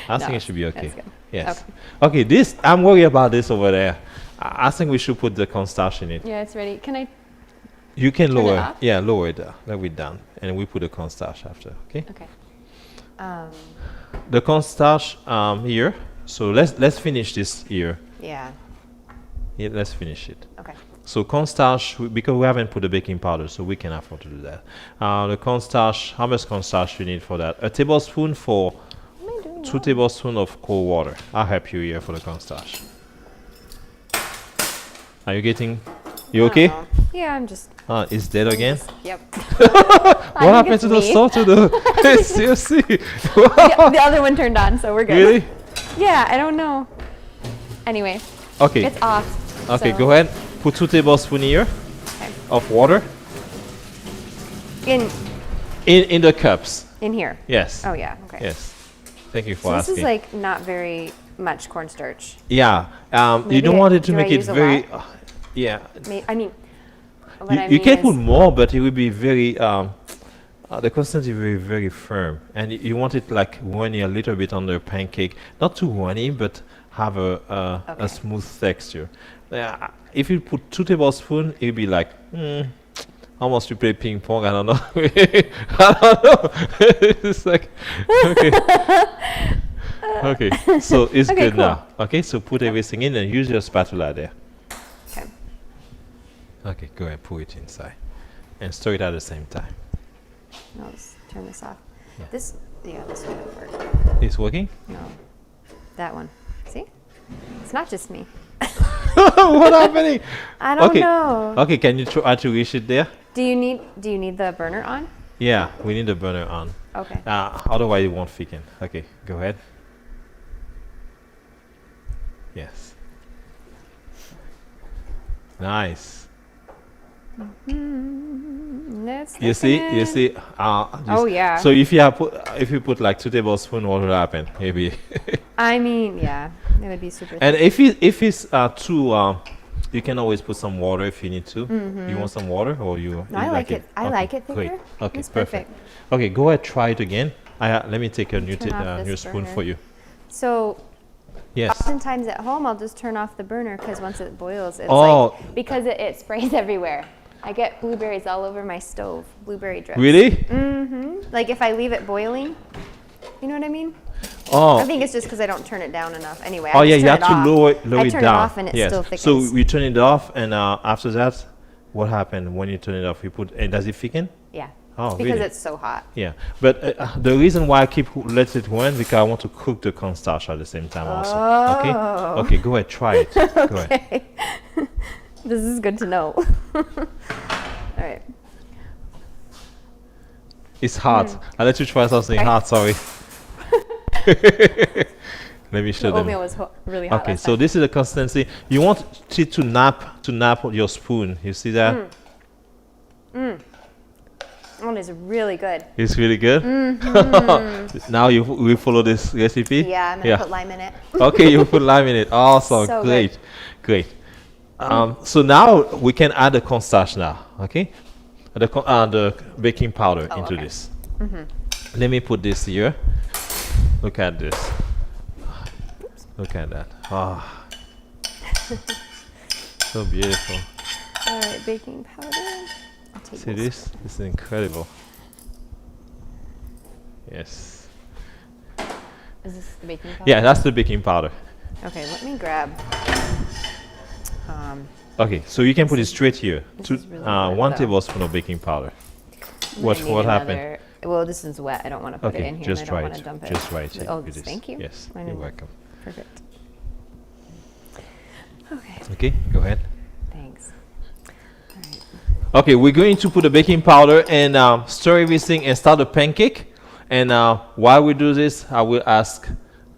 I think No, it should be okay. that's good. Yes. Okay. This I'm worried about this over there. I think we should put the cornstarch in it. Yeah, it's ready. Can I? You can Turn it lower. off? Yeah, lower it. Let it down, and we put the cornstarch after. Okay. Okay. The cornstarch here. So let's finish this here. Yeah. Yeah, let's finish it. Okay. So cornstarch, because we haven't put the baking powder, so we can afford to do that. The cornstarch, how much cornstarch you need for that? A tablespoon for What am I doing 2 wrong? tablespoons of cold water. I'll help you here for the cornstarch. Are you getting? You okay? Oh. Yeah, I'm just. It's dead again. Yep. What happened to the starter though? Seriously? The other one turned on, so we're good. Really? Yeah, I don't know. Anyway, Okay. it's off. Okay, so- go ahead. Put 2 tablespoons here Okay. of water In in the cups. in here. Yes. Oh yeah. Okay. Yes. Thank you for So this asking. is like not very much cornstarch. Yeah. You Maybe don't want it to do I make it use a very. lot? Yeah. I mean, what You, I you mean can is, put more, but it will be very. The consistency is very firm, and you want it like runny a little bit on the pancake, not too runny, but have Okay. a smooth texture. If you put 2 tablespoons, it'll be like almost you play ping pong. I don't know. I don't know. It's like okay. Okay, so it's Okay, good cool. now. Okay, so put everything in and use your spatula there. Okay. Okay, go ahead, pour it inside, and stir it at the same time. I'll just turn this off. Yeah. This wouldn't work. It's working. No, that one. See, it's not just me. What happening? I don't Okay. know. Okay, can you try to reach it there? Do you need the burner on? Yeah, we need the burner on. Okay. Otherwise, it won't thicken. Okay, go ahead. Yes. Nice. That's You thickening. see. Oh, yeah. So if you put like 2 tablespoons, what will happen? Maybe. I mean, yeah, it would be super And thick. if it's too, you can always put some water if you need to. You want some water, or you? No, I you like it. I Okay, like it great. thicker. Okay, It's perfect. perfect. Okay, go ahead, try it again. Let me take a new Turn off new this spoon burner. for you. So Yes. oftentimes at home, I'll just turn off the burner because once it boils, it's Oh. like, because it sprays everywhere. I get blueberries all over my stove, blueberry drips. Really? Mm-hmm. Like if I leave it boiling, you know what I mean? Oh. I think it's just because I don't turn it down enough. Anyway, Oh I yeah, just you turn have it to off. lower I it turn down. it off and it Yes. still So thickens. we turn it off, and after that, what happened when you turn it off? You put. Does it thicken? Yeah. Oh, Because really? it's so hot. Yeah, but the reason why I keep let it run because I want to cook the cornstarch at the same time also. Okay. Oh. Okay, go ahead, try it. Go ahead. Okay. This is good to know. All right. It's hot. I'll let you try something Okay. hot. Sorry. Let me show The them. oatmeal was really hot. Okay, last so time. this is the consistency. You want it to nap your spoon. You see that? Oh, it's really good. It's really good. Now we follow this recipe. Yeah, I'm gonna put lime in it. Okay, you put lime in it. Awesome. So Great. good. Great. So now we can add the cornstarch now. Okay, the baking powder Oh, into okay. this. Let me put this here. Look at this. Look at that. Ah, so beautiful. All right, baking powder. I'll take See this? This is incredible. Yes. Is this the baking powder? Yeah, that's the baking powder. Okay, let me grab. Okay, so you can put it straight here. this is really good, 1 though. tablespoon of baking powder. I'm What gonna need happened? another- Well, this is wet. I don't want to put it Okay, in here. just and I try don't it. want to dump it. Just try it. Oh, with this. thank you. Yes, I you're know. welcome. Perfect. Okay, Okay, go ahead. thanks. All right. Okay, we're going to put the baking powder and stir everything and start the pancake. And while we do this, I will ask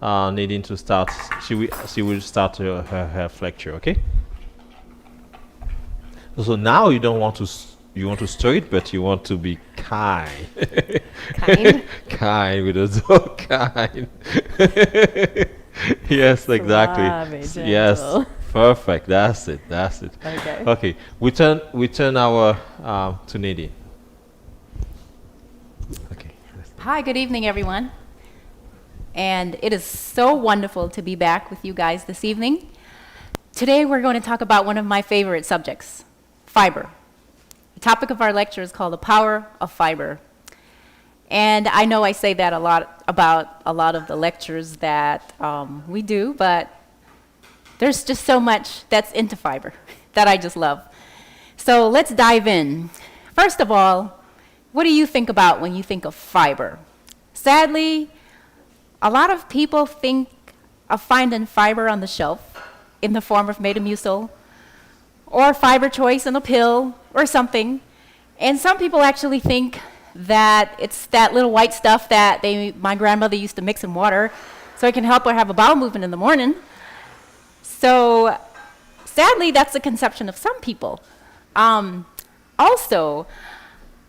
Nadine to start. She will start her lecture. Okay. So now you don't want to you want to stir it, but you want to be kind. Kind? Kind with us, so kind. Yes, exactly. Suave, Yes, gentle. perfect. That's it. That's it. Okay. Okay, we turn our to Nadine. Okay. Hi, good evening, everyone. And it is so wonderful to be back with you guys this evening. Today, we're going to talk about one of my favorite subjects, fiber. The topic of our lecture is called The Power of Fiber. And I know I say that a lot about a lot of the lectures that we do, but there's just so much that's into fiber that I just love. So let's dive in. First of all, what do you think about when you think of fiber? Sadly, a lot of people think of finding fiber on the shelf in the form of Metamucil or Fiber Choice in a pill or something. And some people actually think that it's that little white stuff that my grandmother used to mix in water so it can help her have a bowel movement in the morning. So sadly, that's the conception of some people. Also,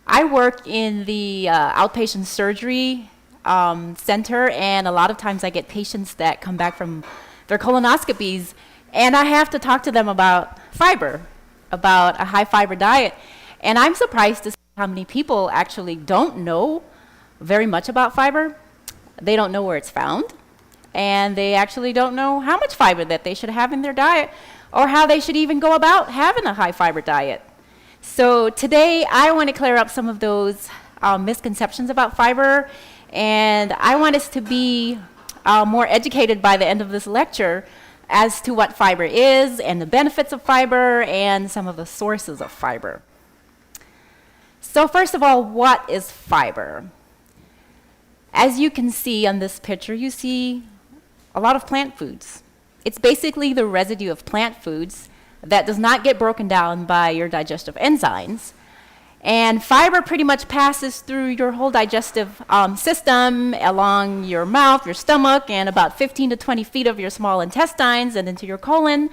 I work in the outpatient surgery center, and a lot of times I get patients that come back from their colonoscopies, and I have to talk to them about fiber, about a high fiber diet. And I'm surprised to see how many people actually don't know very much about fiber. They don't know where it's found, and they actually don't know how much fiber that they should have in their diet, or how they should even go about having a high fiber diet. So today, I want to clear up some of those misconceptions about fiber, and I want us to be more educated by the end of this lecture as to what fiber is, and the benefits of fiber, and some of the sources of fiber. So first of all, what is fiber? As you can see on this picture, you see a lot of plant foods. It's basically the residue of plant foods that does not get broken down by your digestive enzymes. And fiber pretty much passes through your whole digestive system, along your mouth, your stomach, and about 15 to 20 feet of your small intestines and into your colon.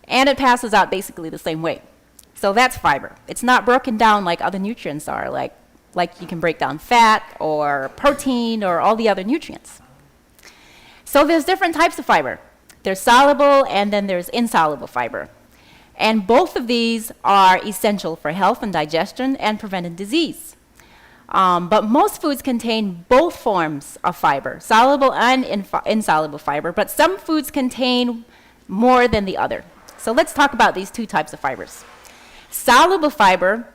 And it passes out basically the same way. So that's fiber. It's not broken down like other nutrients are, like you can break down fat or protein or all the other nutrients. So there's different types of fiber. There's soluble and then there's insoluble fiber. And both of these are essential for health and digestion and preventing disease. But most foods contain both forms of fiber, soluble and insoluble fiber, but some foods contain more than the other. So let's talk about these two types of fibers. Soluble fiber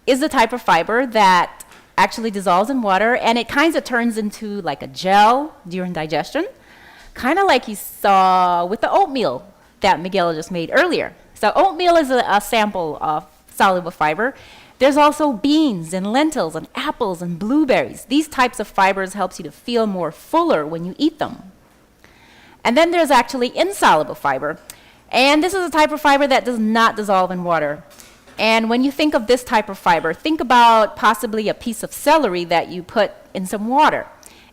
is the type of fiber that actually dissolves in water, and it kind of turns into like a gel during digestion, kind of like you saw with the oatmeal that Miguel just made earlier. So oatmeal is a sample of soluble fiber. There's also beans and lentils and apples and blueberries. These types of fibers helps you to feel more fuller when you eat them. And then there's actually insoluble fiber. And this is a type of fiber that does not dissolve in water. And when you think of this type of fiber, think about possibly a piece of celery that you put in some water.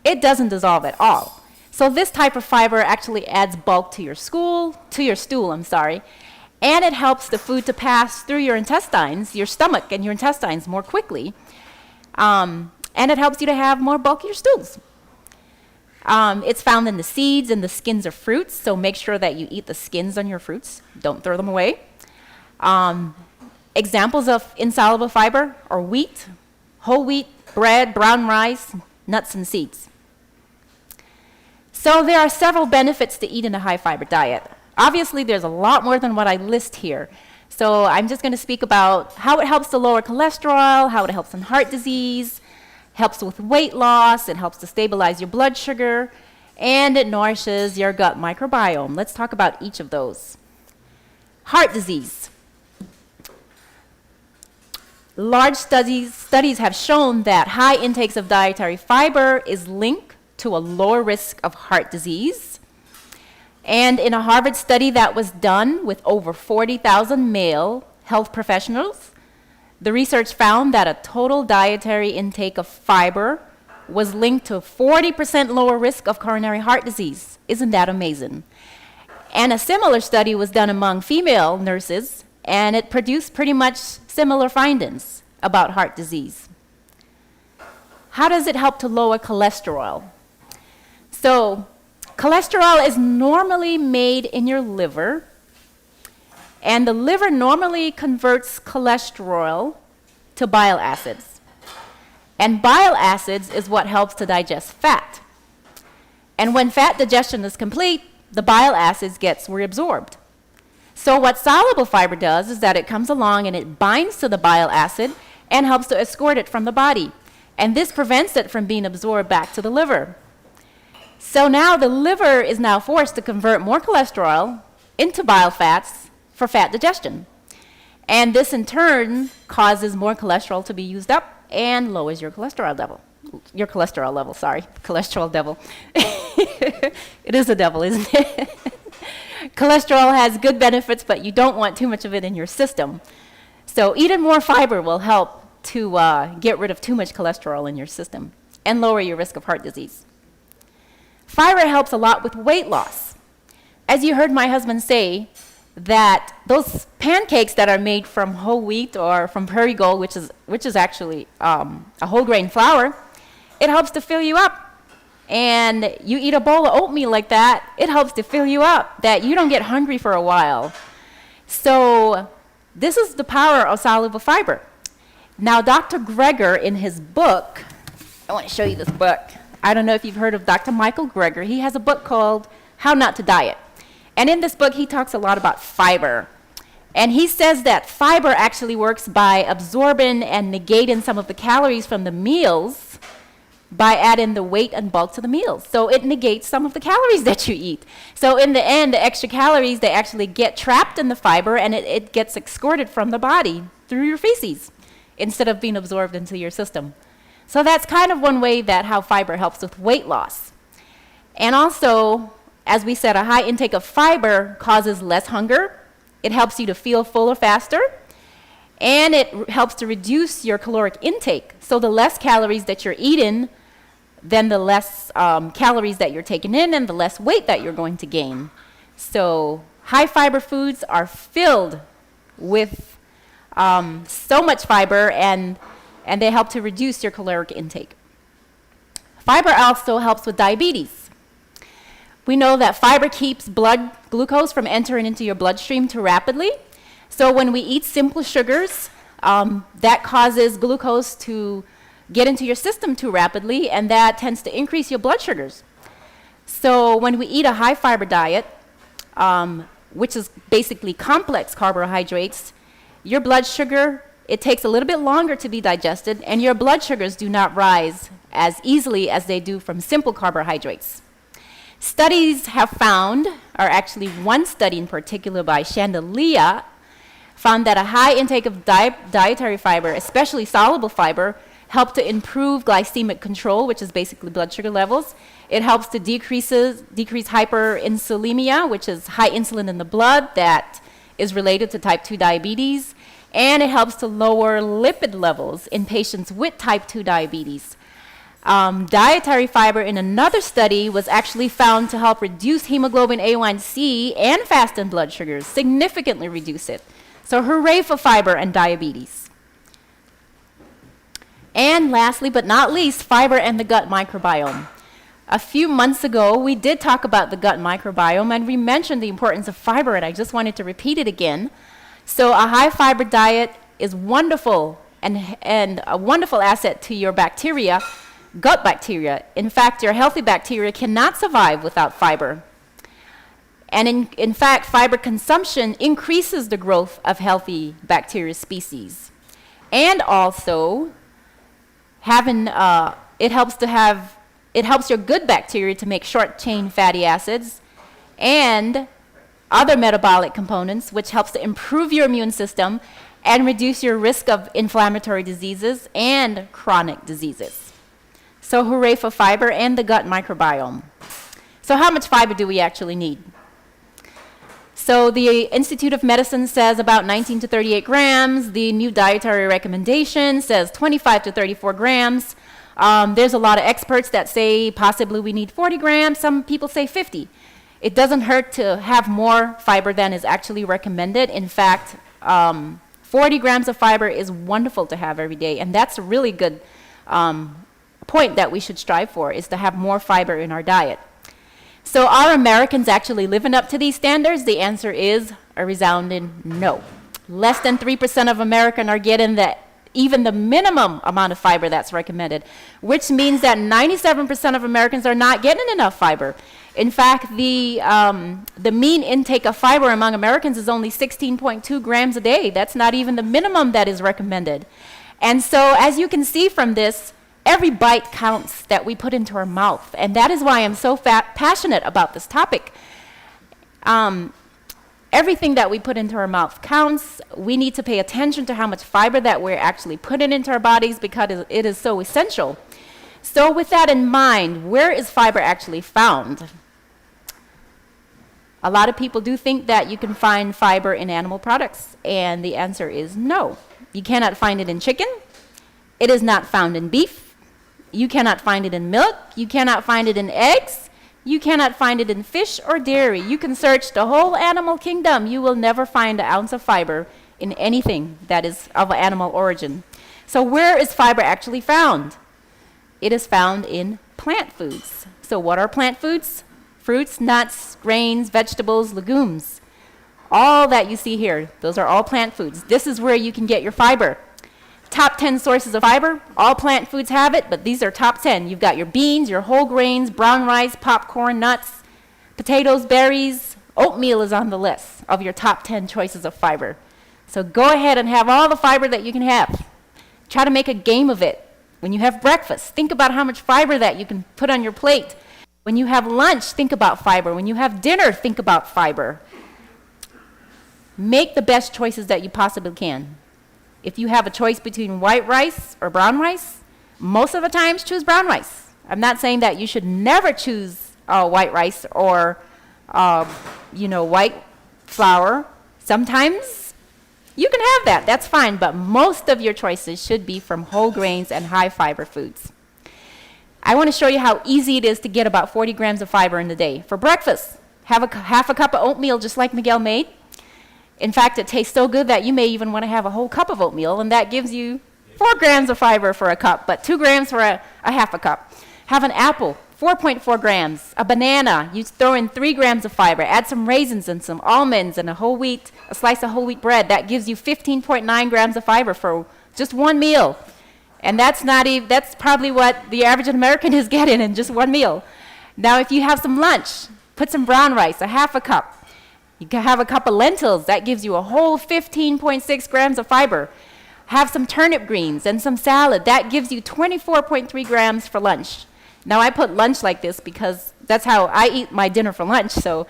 It doesn't dissolve at all. So this type of fiber actually adds bulk to your stool, and it helps the food to pass through your intestines, your stomach and your intestines more quickly. And it helps you to have more bulkier stools. It's found in the seeds and the skins of fruits, so make sure that you eat the skins on your fruits. Don't throw them away. Examples of insoluble fiber are wheat, whole wheat, bread, brown rice, nuts, and seeds. So there are several benefits to eating a high-fiber diet. Obviously, there's a lot more than what I list here. So I'm just going to speak about how it helps to lower cholesterol, how it helps in heart disease, helps with weight loss, it helps to stabilize your blood sugar, and it nourishes your gut microbiome. Let's talk about each of those. Heart disease. Large studies have shown that high intakes of dietary fiber is linked to a lower risk of heart disease. And in a Harvard study that was done with over 40,000 male health professionals, the research found that a total dietary intake of fiber was linked to 40% lower risk of coronary heart disease. Isn't that amazing? And a similar study was done among female nurses, and it produced pretty much similar findings about heart disease. How does it help to lower cholesterol? So, cholesterol is normally made in your liver, and the liver normally converts cholesterol to bile acids. And bile acids is what helps to digest fat. And when fat digestion is complete, the bile acids gets reabsorbed. So what soluble fiber does is that it comes along and it binds to the bile acid and helps to escort it from the body. And this prevents it from being absorbed back to the liver. So now the liver is now forced to convert more cholesterol into bile fats for fat digestion. And this in turn causes more cholesterol to be used up and lowers your cholesterol level. Cholesterol devil. It is a devil, isn't it? Cholesterol has good benefits, but you don't want too much of it in your system. So eating more fiber will help to get rid of too much cholesterol in your system and lower your risk of heart disease. Fiber helps a lot with weight loss. As you heard my husband say, that those pancakes that are made from whole wheat or from Prairie Gold, which is actually a whole grain flour, it helps to fill you up. And you eat a bowl of oatmeal like that, it helps to fill you up, that you don't get hungry for a while. So this is the power of soluble fiber. Now, Dr. Greger, in his book, I want to show you this book. I don't know if you've heard of Dr. Michael Greger. He has a book called How Not to Diet. And in this book, he talks a lot about fiber. And he says that fiber actually works by absorbing and negating some of the calories from the meals by adding the weight and bulk to the meals. So it negates some of the calories that you eat. So in the end, the extra calories, they actually get trapped in the fiber, and it gets escorted from the body through your feces instead of being absorbed into your system. So that's kind of one way that how fiber helps with weight loss. And also, as we said, a high intake of fiber causes less hunger. It helps you to feel fuller faster. and it helps to reduce your caloric intake. So the less calories that you're eating, then the less calories that you're taking in and the less weight that you're going to gain. So high fiber foods are filled with so much fiber, and they help to reduce your caloric intake. Fiber also helps with diabetes. We know that fiber keeps blood glucose from entering into your bloodstream too rapidly. So when we eat simple sugars, that causes glucose to get into your system too rapidly, and that tends to increase your blood sugars. So when we eat a high fiber diet, which is basically complex carbohydrates, your blood sugar, it takes a little bit longer to be digested, and your blood sugars do not rise as easily as they do from simple carbohydrates. Studies have found, or actually one study in particular by Chandelier, found that a high intake of dietary fiber, especially soluble fiber, helped to improve glycemic control, which is basically blood sugar levels. It helps to decrease hyperinsulinemia, which is high insulin in the blood that is related to type 2 diabetes. And it helps to lower lipid levels in patients with type 2 diabetes. Dietary fiber in another study was actually found to help reduce hemoglobin A1C and fasting blood sugars, significantly reduce it. So hooray for fiber and diabetes. And lastly, but not least, fiber and the gut microbiome. A few months ago, we did talk about the gut microbiome, and we mentioned the importance of fiber, and I just wanted to repeat it again. So a high fiber diet is wonderful and a wonderful asset to your bacteria, gut bacteria. In fact, your healthy bacteria cannot survive without fiber. And in fact, fiber consumption increases the growth of healthy bacteria species. And also, it helps your good bacteria to make short chain fatty acids and other metabolic components, which helps to improve your immune system and reduce your risk of inflammatory diseases and chronic diseases. So hooray for fiber and the gut microbiome. So how much fiber do we actually need? So the Institute of Medicine says about 19 to 38 grams. The new dietary recommendation says 25 to 34 grams. There's a lot of experts that say possibly we need 40 grams. Some people say 50. It doesn't hurt to have more fiber than is actually recommended. In fact, 40 grams of fiber is wonderful to have every day, and that's a really good point that we should strive for, is to have more fiber in our diet. So are Americans actually living up to these standards? The answer is a resounding no. Less than 3% of Americans are getting even the minimum amount of fiber that's recommended, which means that 97% of Americans are not getting enough fiber. In fact, the mean intake of fiber among Americans is only 16.2 grams a day. That's not even the minimum that is recommended. And so, as you can see from this, every bite counts that we put into our mouth. And that is why I'm so passionate about this topic. Everything that we put into our mouth counts. We need to pay attention to how much fiber that we're actually putting into our bodies, because it is so essential. So with that in mind, where is fiber actually found? A lot of people do think that you can find fiber in animal products, and the answer is no. You cannot find it in chicken. It is not found in beef. You cannot find it in milk. You cannot find it in eggs. You cannot find it in fish or dairy. You can search the whole animal kingdom. You will never find an ounce of fiber in anything that is of an animal origin. So where is fiber actually found? It is found in plant foods. So what are plant foods? Fruits, nuts, grains, vegetables, legumes. All that you see here, those are all plant foods. This is where you can get your fiber. Top 10 sources of fiber, all plant foods have it, but these are top 10. You've got your beans, your whole grains, brown rice, popcorn, nuts, potatoes, berries. Oatmeal is on the list of your top 10 choices of fiber. So go ahead and have all the fiber that you can have. Try to make a game of it. When you have breakfast, think about how much fiber that you can put on your plate. When you have lunch, think about fiber. When you have dinner, think about fiber. Make the best choices that you possibly can. If you have a choice between white rice or brown rice, most of the times choose brown rice. I'm not saying that you should never choose white rice or white flour. Sometimes you can have that. That's fine. But most of your choices should be from whole grains and high fiber foods. I want to show you how easy it is to get about 40 grams of fiber in a day. For breakfast, have half a cup of oatmeal just like Miguel made. In fact, it tastes so good that you may even want to have a whole cup of oatmeal, and that gives you 4 grams of fiber for a cup, but 2 grams for a half a cup. Have an apple, 4.4 grams. A banana, you throw in 3 grams of fiber. Add some raisins and some almonds and a slice of whole wheat bread. That gives you 15.9 grams of fiber for just one meal. And that's probably what the average American is getting in just one meal. Now, if you have some lunch, put some brown rice, a half a cup. You can have a cup of lentils. That gives you a whole 15.6 grams of fiber. Have some turnip greens and some salad. That gives you 24.3 grams for lunch. Now, I put lunch like this because that's how I eat my dinner for lunch. So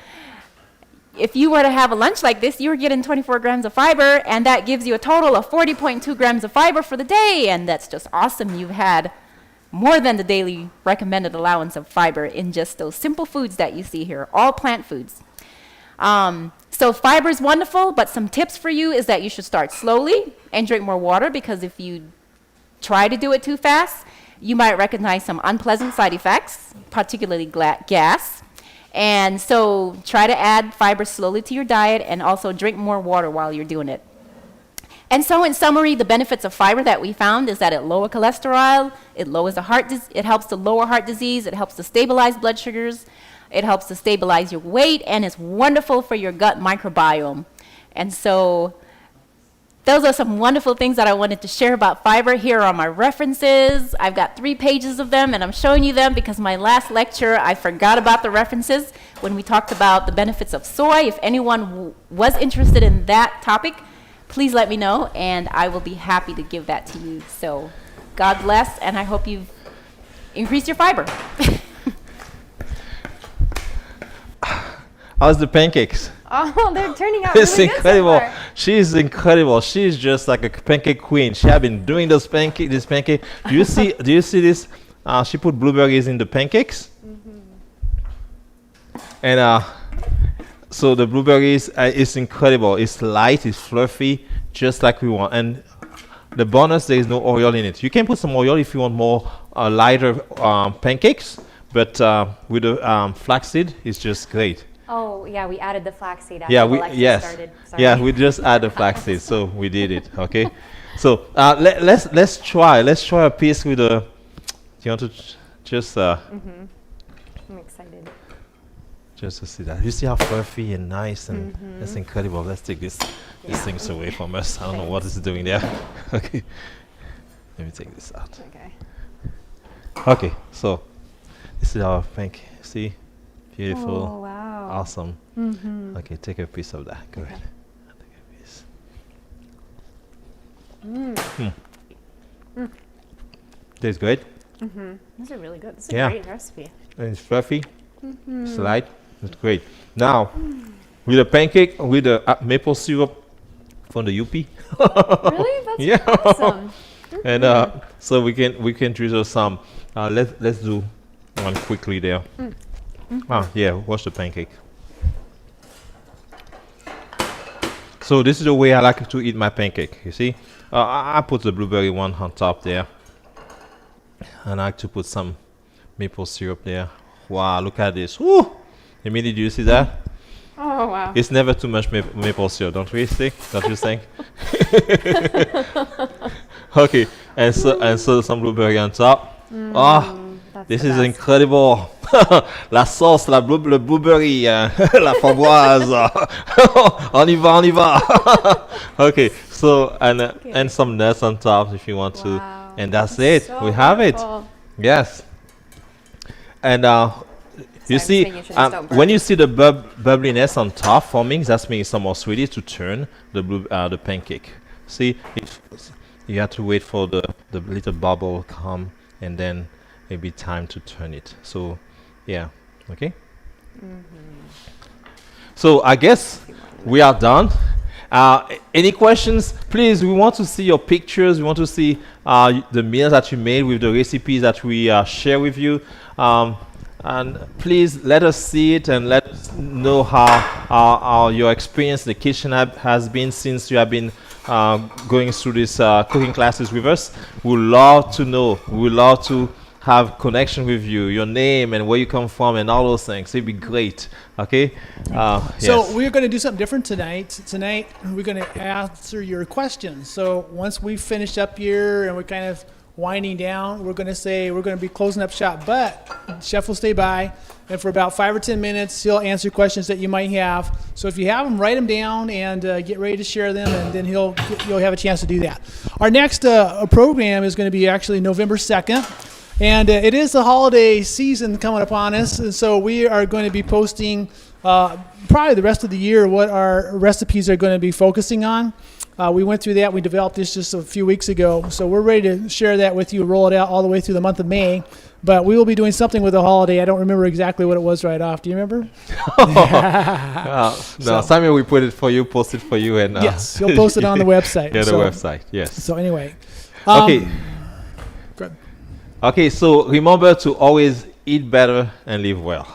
if you were to have a lunch like this, you're getting 24 grams of fiber, and that gives you a total of 40.2 grams of fiber for the day, and that's just awesome. You've had more than the daily recommended allowance of fiber in just those simple foods that you see here, all plant foods. So fiber is wonderful, but some tips for you is that you should start slowly and drink more water, because if you try to do it too fast, you might recognize some unpleasant side effects, particularly gas. And so try to add fiber slowly to your diet, and also drink more water while you're doing it. And so in summary, the benefits of fiber that we found is that it lowers cholesterol, it lowers it helps to lower heart disease, it helps to stabilize blood sugars, it helps to stabilize your weight, and it's wonderful for your gut microbiome. And so those are some wonderful things that I wanted to share about fiber. Here are my references. I've got 3 pages of them, and I'm showing you them because my last lecture, I forgot about the references when we talked about the benefits of soy. If anyone was interested in that topic, please let me know, and I will be happy to give that to you. So God bless, and I hope you've increased your fiber. How's the pancakes? Oh, they're turning out It's really good incredible. so far. She's incredible. She's just like a pancake queen. She has been doing this pancake. Do you see? Do you see this? She put blueberries in the pancakes, and so the blueberries is incredible. It's light. It's fluffy, just like we want. And the bonus, there is no oil in it. You can put some oil if you want more lighter pancakes, but with the flaxseed, it's just great. Oh, yeah, we added the flaxseed after Yeah, Alexis started. Sorry. yeah, we just add the flaxseed, so we did it. Okay, so let's try a piece with the. Do you want to just I'm excited. just to see that? You see how fluffy and nice, and that's incredible. Let's take these things away from us. I don't know what it's doing there. Okay, let me take this out. Okay. Okay, so this is our pancake. See, beautiful. Oh, wow. Awesome. Okay, take a piece of that. Go ahead. Take a piece. Tastes good. These are really good. This is Yeah. a great recipe. And it's fluffy. It's light. It's great. Now, with the pancake, with the maple syrup from the UP. Really? That's Yeah. awesome. And so we can drizzle some. Let's do one quickly there. Yeah, watch the pancake. So this is the way I like to eat my pancake. You see, I put the blueberry one on top there, and I like to put some maple syrup there. Wow, look at this! Woo! Emily, do you see that? Oh, wow. It's never too much maple syrup, don't you think? Okay, and so some blueberry on top. This is incredible. La sauce, le blueberry, la framboise. On y va. Okay, so and some nuts on top if you want to, and that's it. So We have it. wonderful. Yes. And you I'm see, saying you should just don't burn when you see the bubbliness on top forming, that's means some more sweetie to turn the pancake. See, you have to wait for the little bubble come, and then maybe time to turn it. So, yeah, okay. So I guess we are done. Any questions? Please, we want to see your pictures. We want to see the meals that you made with the recipes that we share with you. And please let us see it and let us know how your experience in the kitchen has been since you have been going through this cooking classes with us. We would love to know. We would love to have connection with you, your name and where you come from and all those things. It'd be great. Okay. So Yes. we're going to do something different tonight. Tonight we're going to answer your questions. So once we finish up here and we're kind of winding down, we're going to be closing up shop. But Chef will stay by, and for about 5 or 10 minutes, he'll answer questions that you might have. So if you have them, write them down and get ready to share them, and then you'll have a chance to do that. Our next program is going to be actually November 2nd. And it is the holiday season coming upon us, and so we are going to be posting probably the rest of the year what our recipes are going to be focusing on. We went through that. We developed this just a few weeks ago, so we're ready to share that with you, roll it out all the way through the month of May. But we will be doing something with the holiday. I don't remember exactly what it was right off. Do you remember? No, Simon, we put it for you, post it for you, and Yes, you'll post it on the website. Yeah, the So- website. Yes. So anyway. Okay. Good. Okay, so remember to always eat better and live well.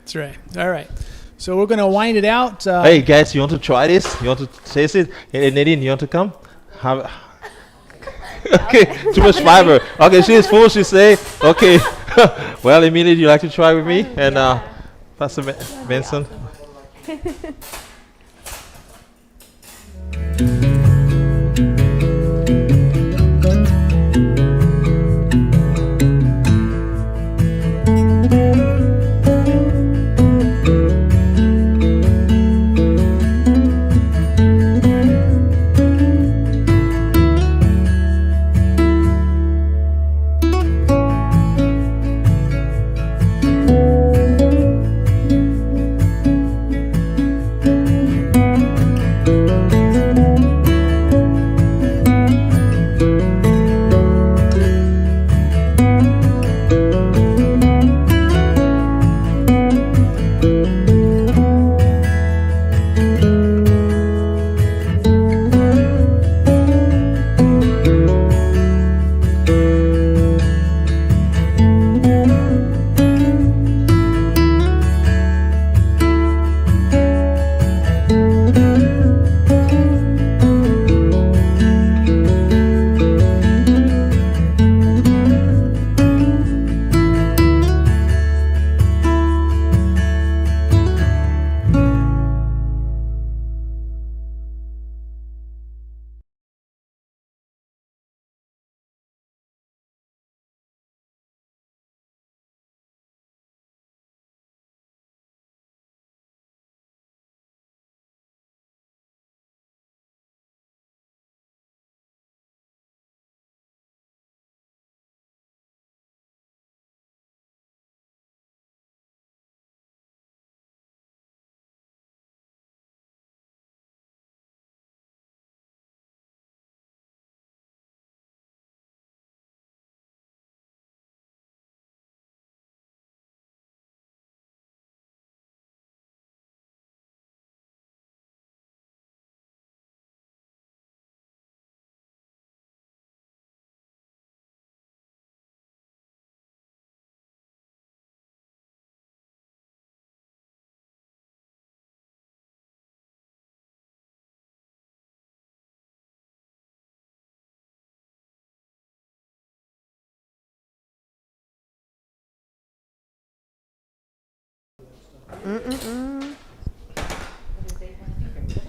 That's right. All right. So we're going to wind it out. Hey guys, you want to try this? You want to taste it? Hey, Nadine, you want to come? Have okay, too much fiber. Okay, she's full. She say, okay. Well, Emily, you like to try with me and Pastor Benson?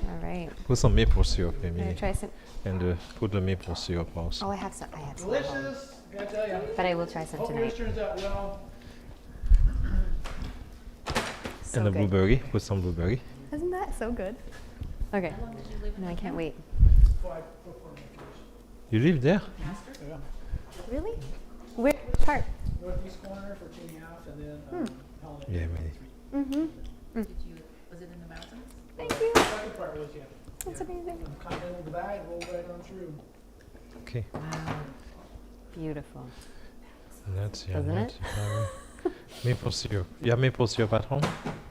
All right. Put some maple syrup, I'm gonna Emily, try some. and put the maple syrup also. Oh, I have some. I have some. at home. Delicious. Gotta tell you. But I will try some Hope tonight. yours turns out well. So And the good. blueberry. Put some blueberry. Isn't that so good? Okay. No, I can't wait. You live there? Yeah. Really? Which part? Northeast corner for 2.5, and then Helen. Yeah, Emily. Mm-hmm. Was it in the mountains? Thank you. Second part was, yeah. That's amazing. Continental divide, roll right on through. Okay. Wow. Beautiful. That's yeah. Doesn't that's maple syrup. You have maple syrup at home?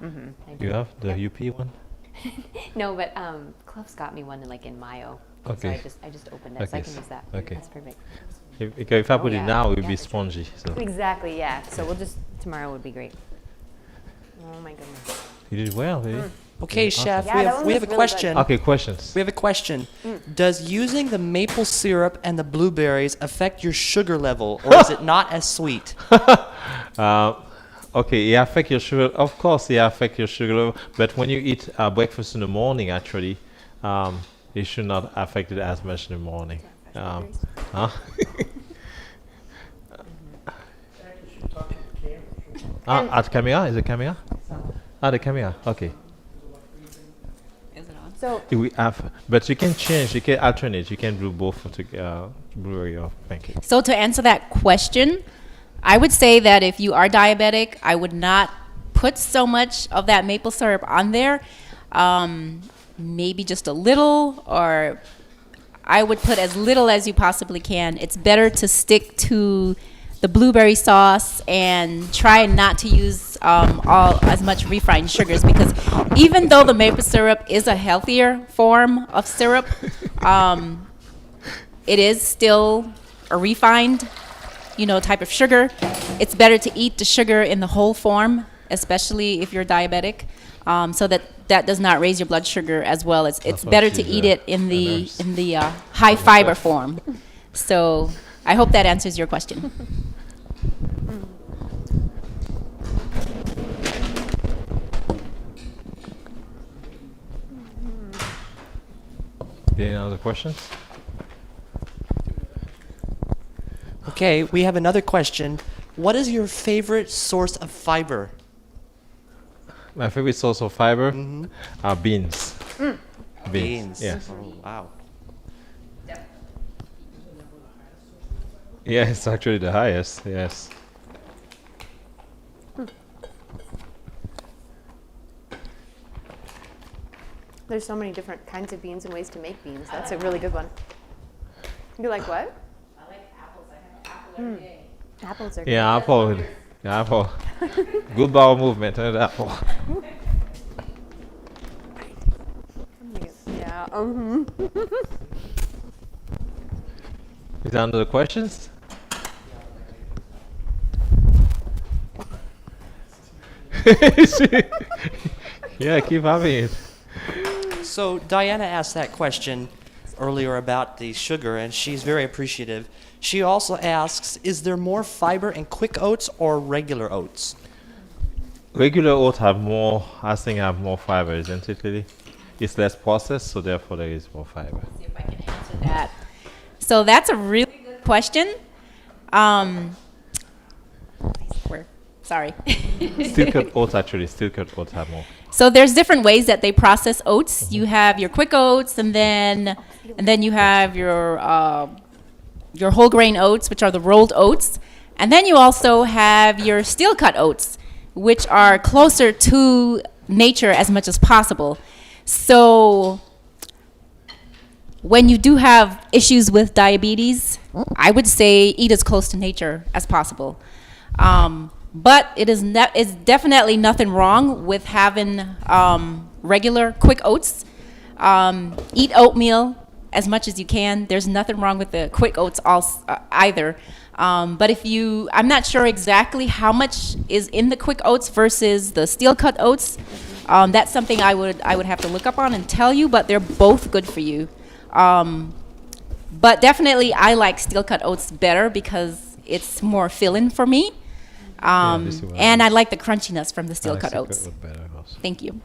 Mm-hmm. You have the UP one? No, but Clove's got me one in Mayo. So Okay. I just opened it, so I Okay. can use that. Okay. That's perfect. If I put yeah. it now, it would Yeah, be for sure. spongy. So Exactly, yeah. So we'll just, tomorrow would be great. Oh my goodness. you did well, baby. Okay, chef, Yeah, we that have, one we was have a really question. Okay, questions. We have a question. Does using the maple syrup and the blueberries affect your sugar level, or is it not as sweet? Okay, it affect your sugar. Of course, it affect your sugar level. But when you eat breakfast in the morning, actually, it should not affect it as much in the morning. Huh? At camera? Is it camera? The camera. Okay. So We have, but you can change. You can alternate. You can do both blueberry or pancake. So to answer that question, I would say that if you are diabetic, I would not put so much of that maple syrup on there. Maybe just a little, or I would put as little as you possibly can. It's better to stick to the blueberry sauce and try not to use as much refined sugars, because even though the maple syrup is a healthier form of syrup, it is still a refined, type of sugar. It's better to eat the sugar in the whole form, especially if you're diabetic, so that does not raise your blood sugar as well. It's what better to she's, eat it in the high fiber form. So I hope that answers your question. Any other questions? Okay, we have another question. What is your favorite source of fiber? My favorite source of fiber are beans. Beans. Yes. Oh, wow. Yeah, it's actually the highest. Yes. there's so many different kinds of beans and ways to make beans. That's a really good one. You like what? I like apples. I have apple every day. Apples are Yeah, apple. Yeah, apple. Good bowel movement and apple. good. Yeah. Is that under the questions? Yeah, keep having it. So Diana asked that question earlier about the sugar, and she's very appreciative. She also asks, is there more fiber in quick oats or regular oats? Regular oats have more, I think, have more fiber, isn't it, Lily? It's less processed, so therefore there is more fiber. See if I can answer that. So that's a really good question. Sorry. Steel cut oats, actually, steel cut oats have more. So there's different ways that they process oats. You have your quick oats, and then you have your whole grain oats, which are the rolled oats, and then you also have your steel cut oats, which are closer to nature as much as possible. So when you do have issues with diabetes, I would say eat as close to nature as possible. But it's definitely nothing wrong with having regular quick oats. Eat oatmeal as much as you can. There's nothing wrong with the quick oats either. But I'm not sure exactly how much is in the quick oats versus the steel cut oats. That's something I would have to look up on and tell you, but they're both good for you. But definitely I like steel cut oats better because it's more filling for me. This is what And I I like the crunchiness from the steel like cut steel oats. oat better also. Thank you.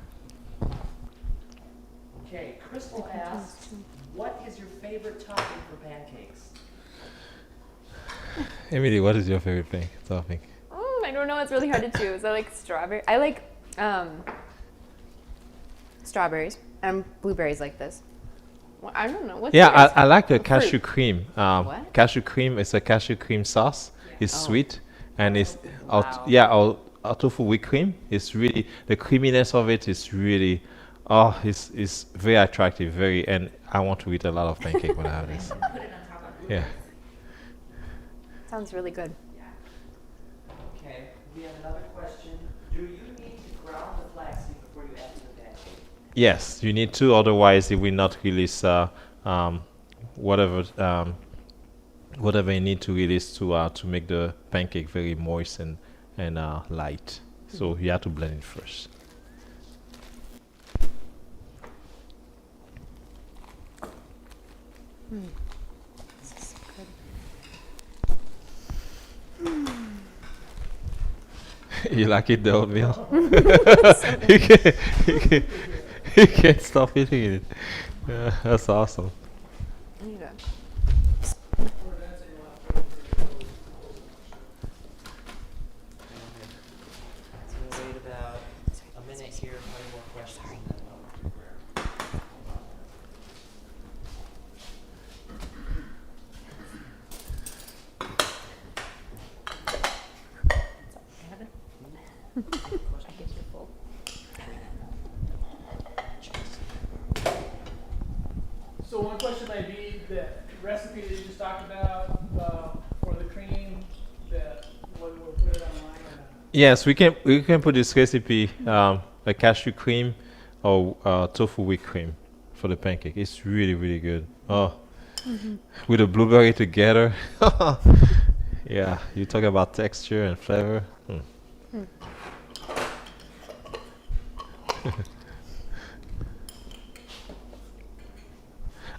Okay, Crystal asks, what is your favorite topping for pancakes? Emily, what is your favorite topping? I don't know. It's really hard to choose. I like strawberry. I like strawberries and blueberries like this. Well, I don't know. What's Yeah, yours? I like the Fruit. cashew cream. What? Cashew cream is a cashew cream sauce. It's sweet, and it's Wow. our tofu with cream. It's really, the creaminess of it is really, it's very attractive. And I want to eat a lot of pancake when I have this. Yeah. Sounds really good. Okay, we have another question. Do you need to ground the flaxseed before you add to the pancake? Yes, you need to. Otherwise, it will not release whatever you need to release to make the pancake very moist and light. So you have to blend it first. You like it, the oatmeal? You can't stop eating it. Yeah, that's awesome. So we'll wait about a minute here for any more questions. and then we'll do prayer. So one question might be that recipe that you just talked about for the cream, that we'll put it online. Yes, we can put this recipe, a cashew cream or tofu whipped cream for the pancake. It's really, really good. Oh, with the blueberry together. Yeah, you talk about texture and flavor.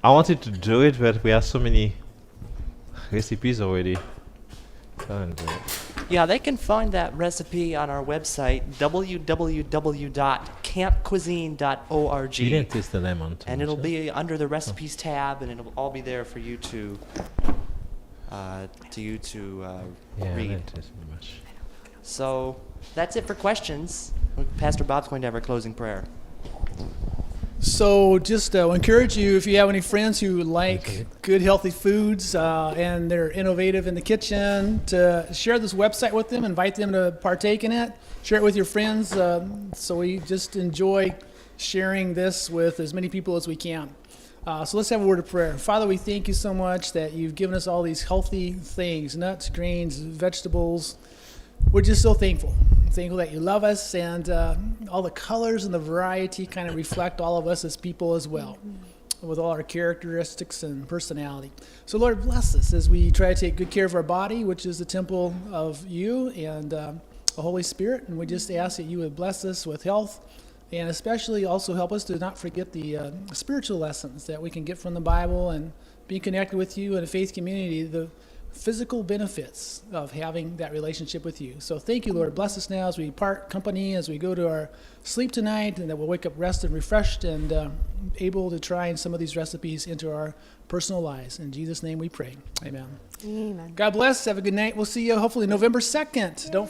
I wanted to do it, but we have so many recipes already. Can't do it. Yeah, they can find that recipe on our website, www.campcuisine.org. You didn't taste the lemon too And much, it'll huh? be under the recipes tab, and it'll all be there for you to Yeah, I read. didn't taste it much. So that's it for questions. Pastor Bob's going to have our closing prayer. So just encourage you, if you have any friends who like good, healthy foods and they're innovative in the kitchen, to share this website with them, invite them to partake in it, share it with your friends. So we just enjoy sharing this with as many people as we can. So let's have a word of prayer. Father, we thank you so much that you've given us all these healthy things, nuts, grains, vegetables. We're just so thankful. Thankful that you love us, and all the colors and the variety kind of reflect all of us as people as well, with all our characteristics and personality. So Lord, bless us as we try to take good care of our body, which is the temple of you and the Holy Spirit. And we just ask that you would bless us with health, and especially also help us to not forget the spiritual lessons that we can get from the Bible and being connected with you in a faith community, the physical benefits of having that relationship with you. So thank you, Lord. Bless us now as we part company, as we go to our sleep tonight, and that we'll wake up rested, refreshed, and able to try some of these recipes into our personal lives. In Jesus' name we pray. Amen. Amen. God bless. Have a good night. We'll see you hopefully November 2nd. Don't forget.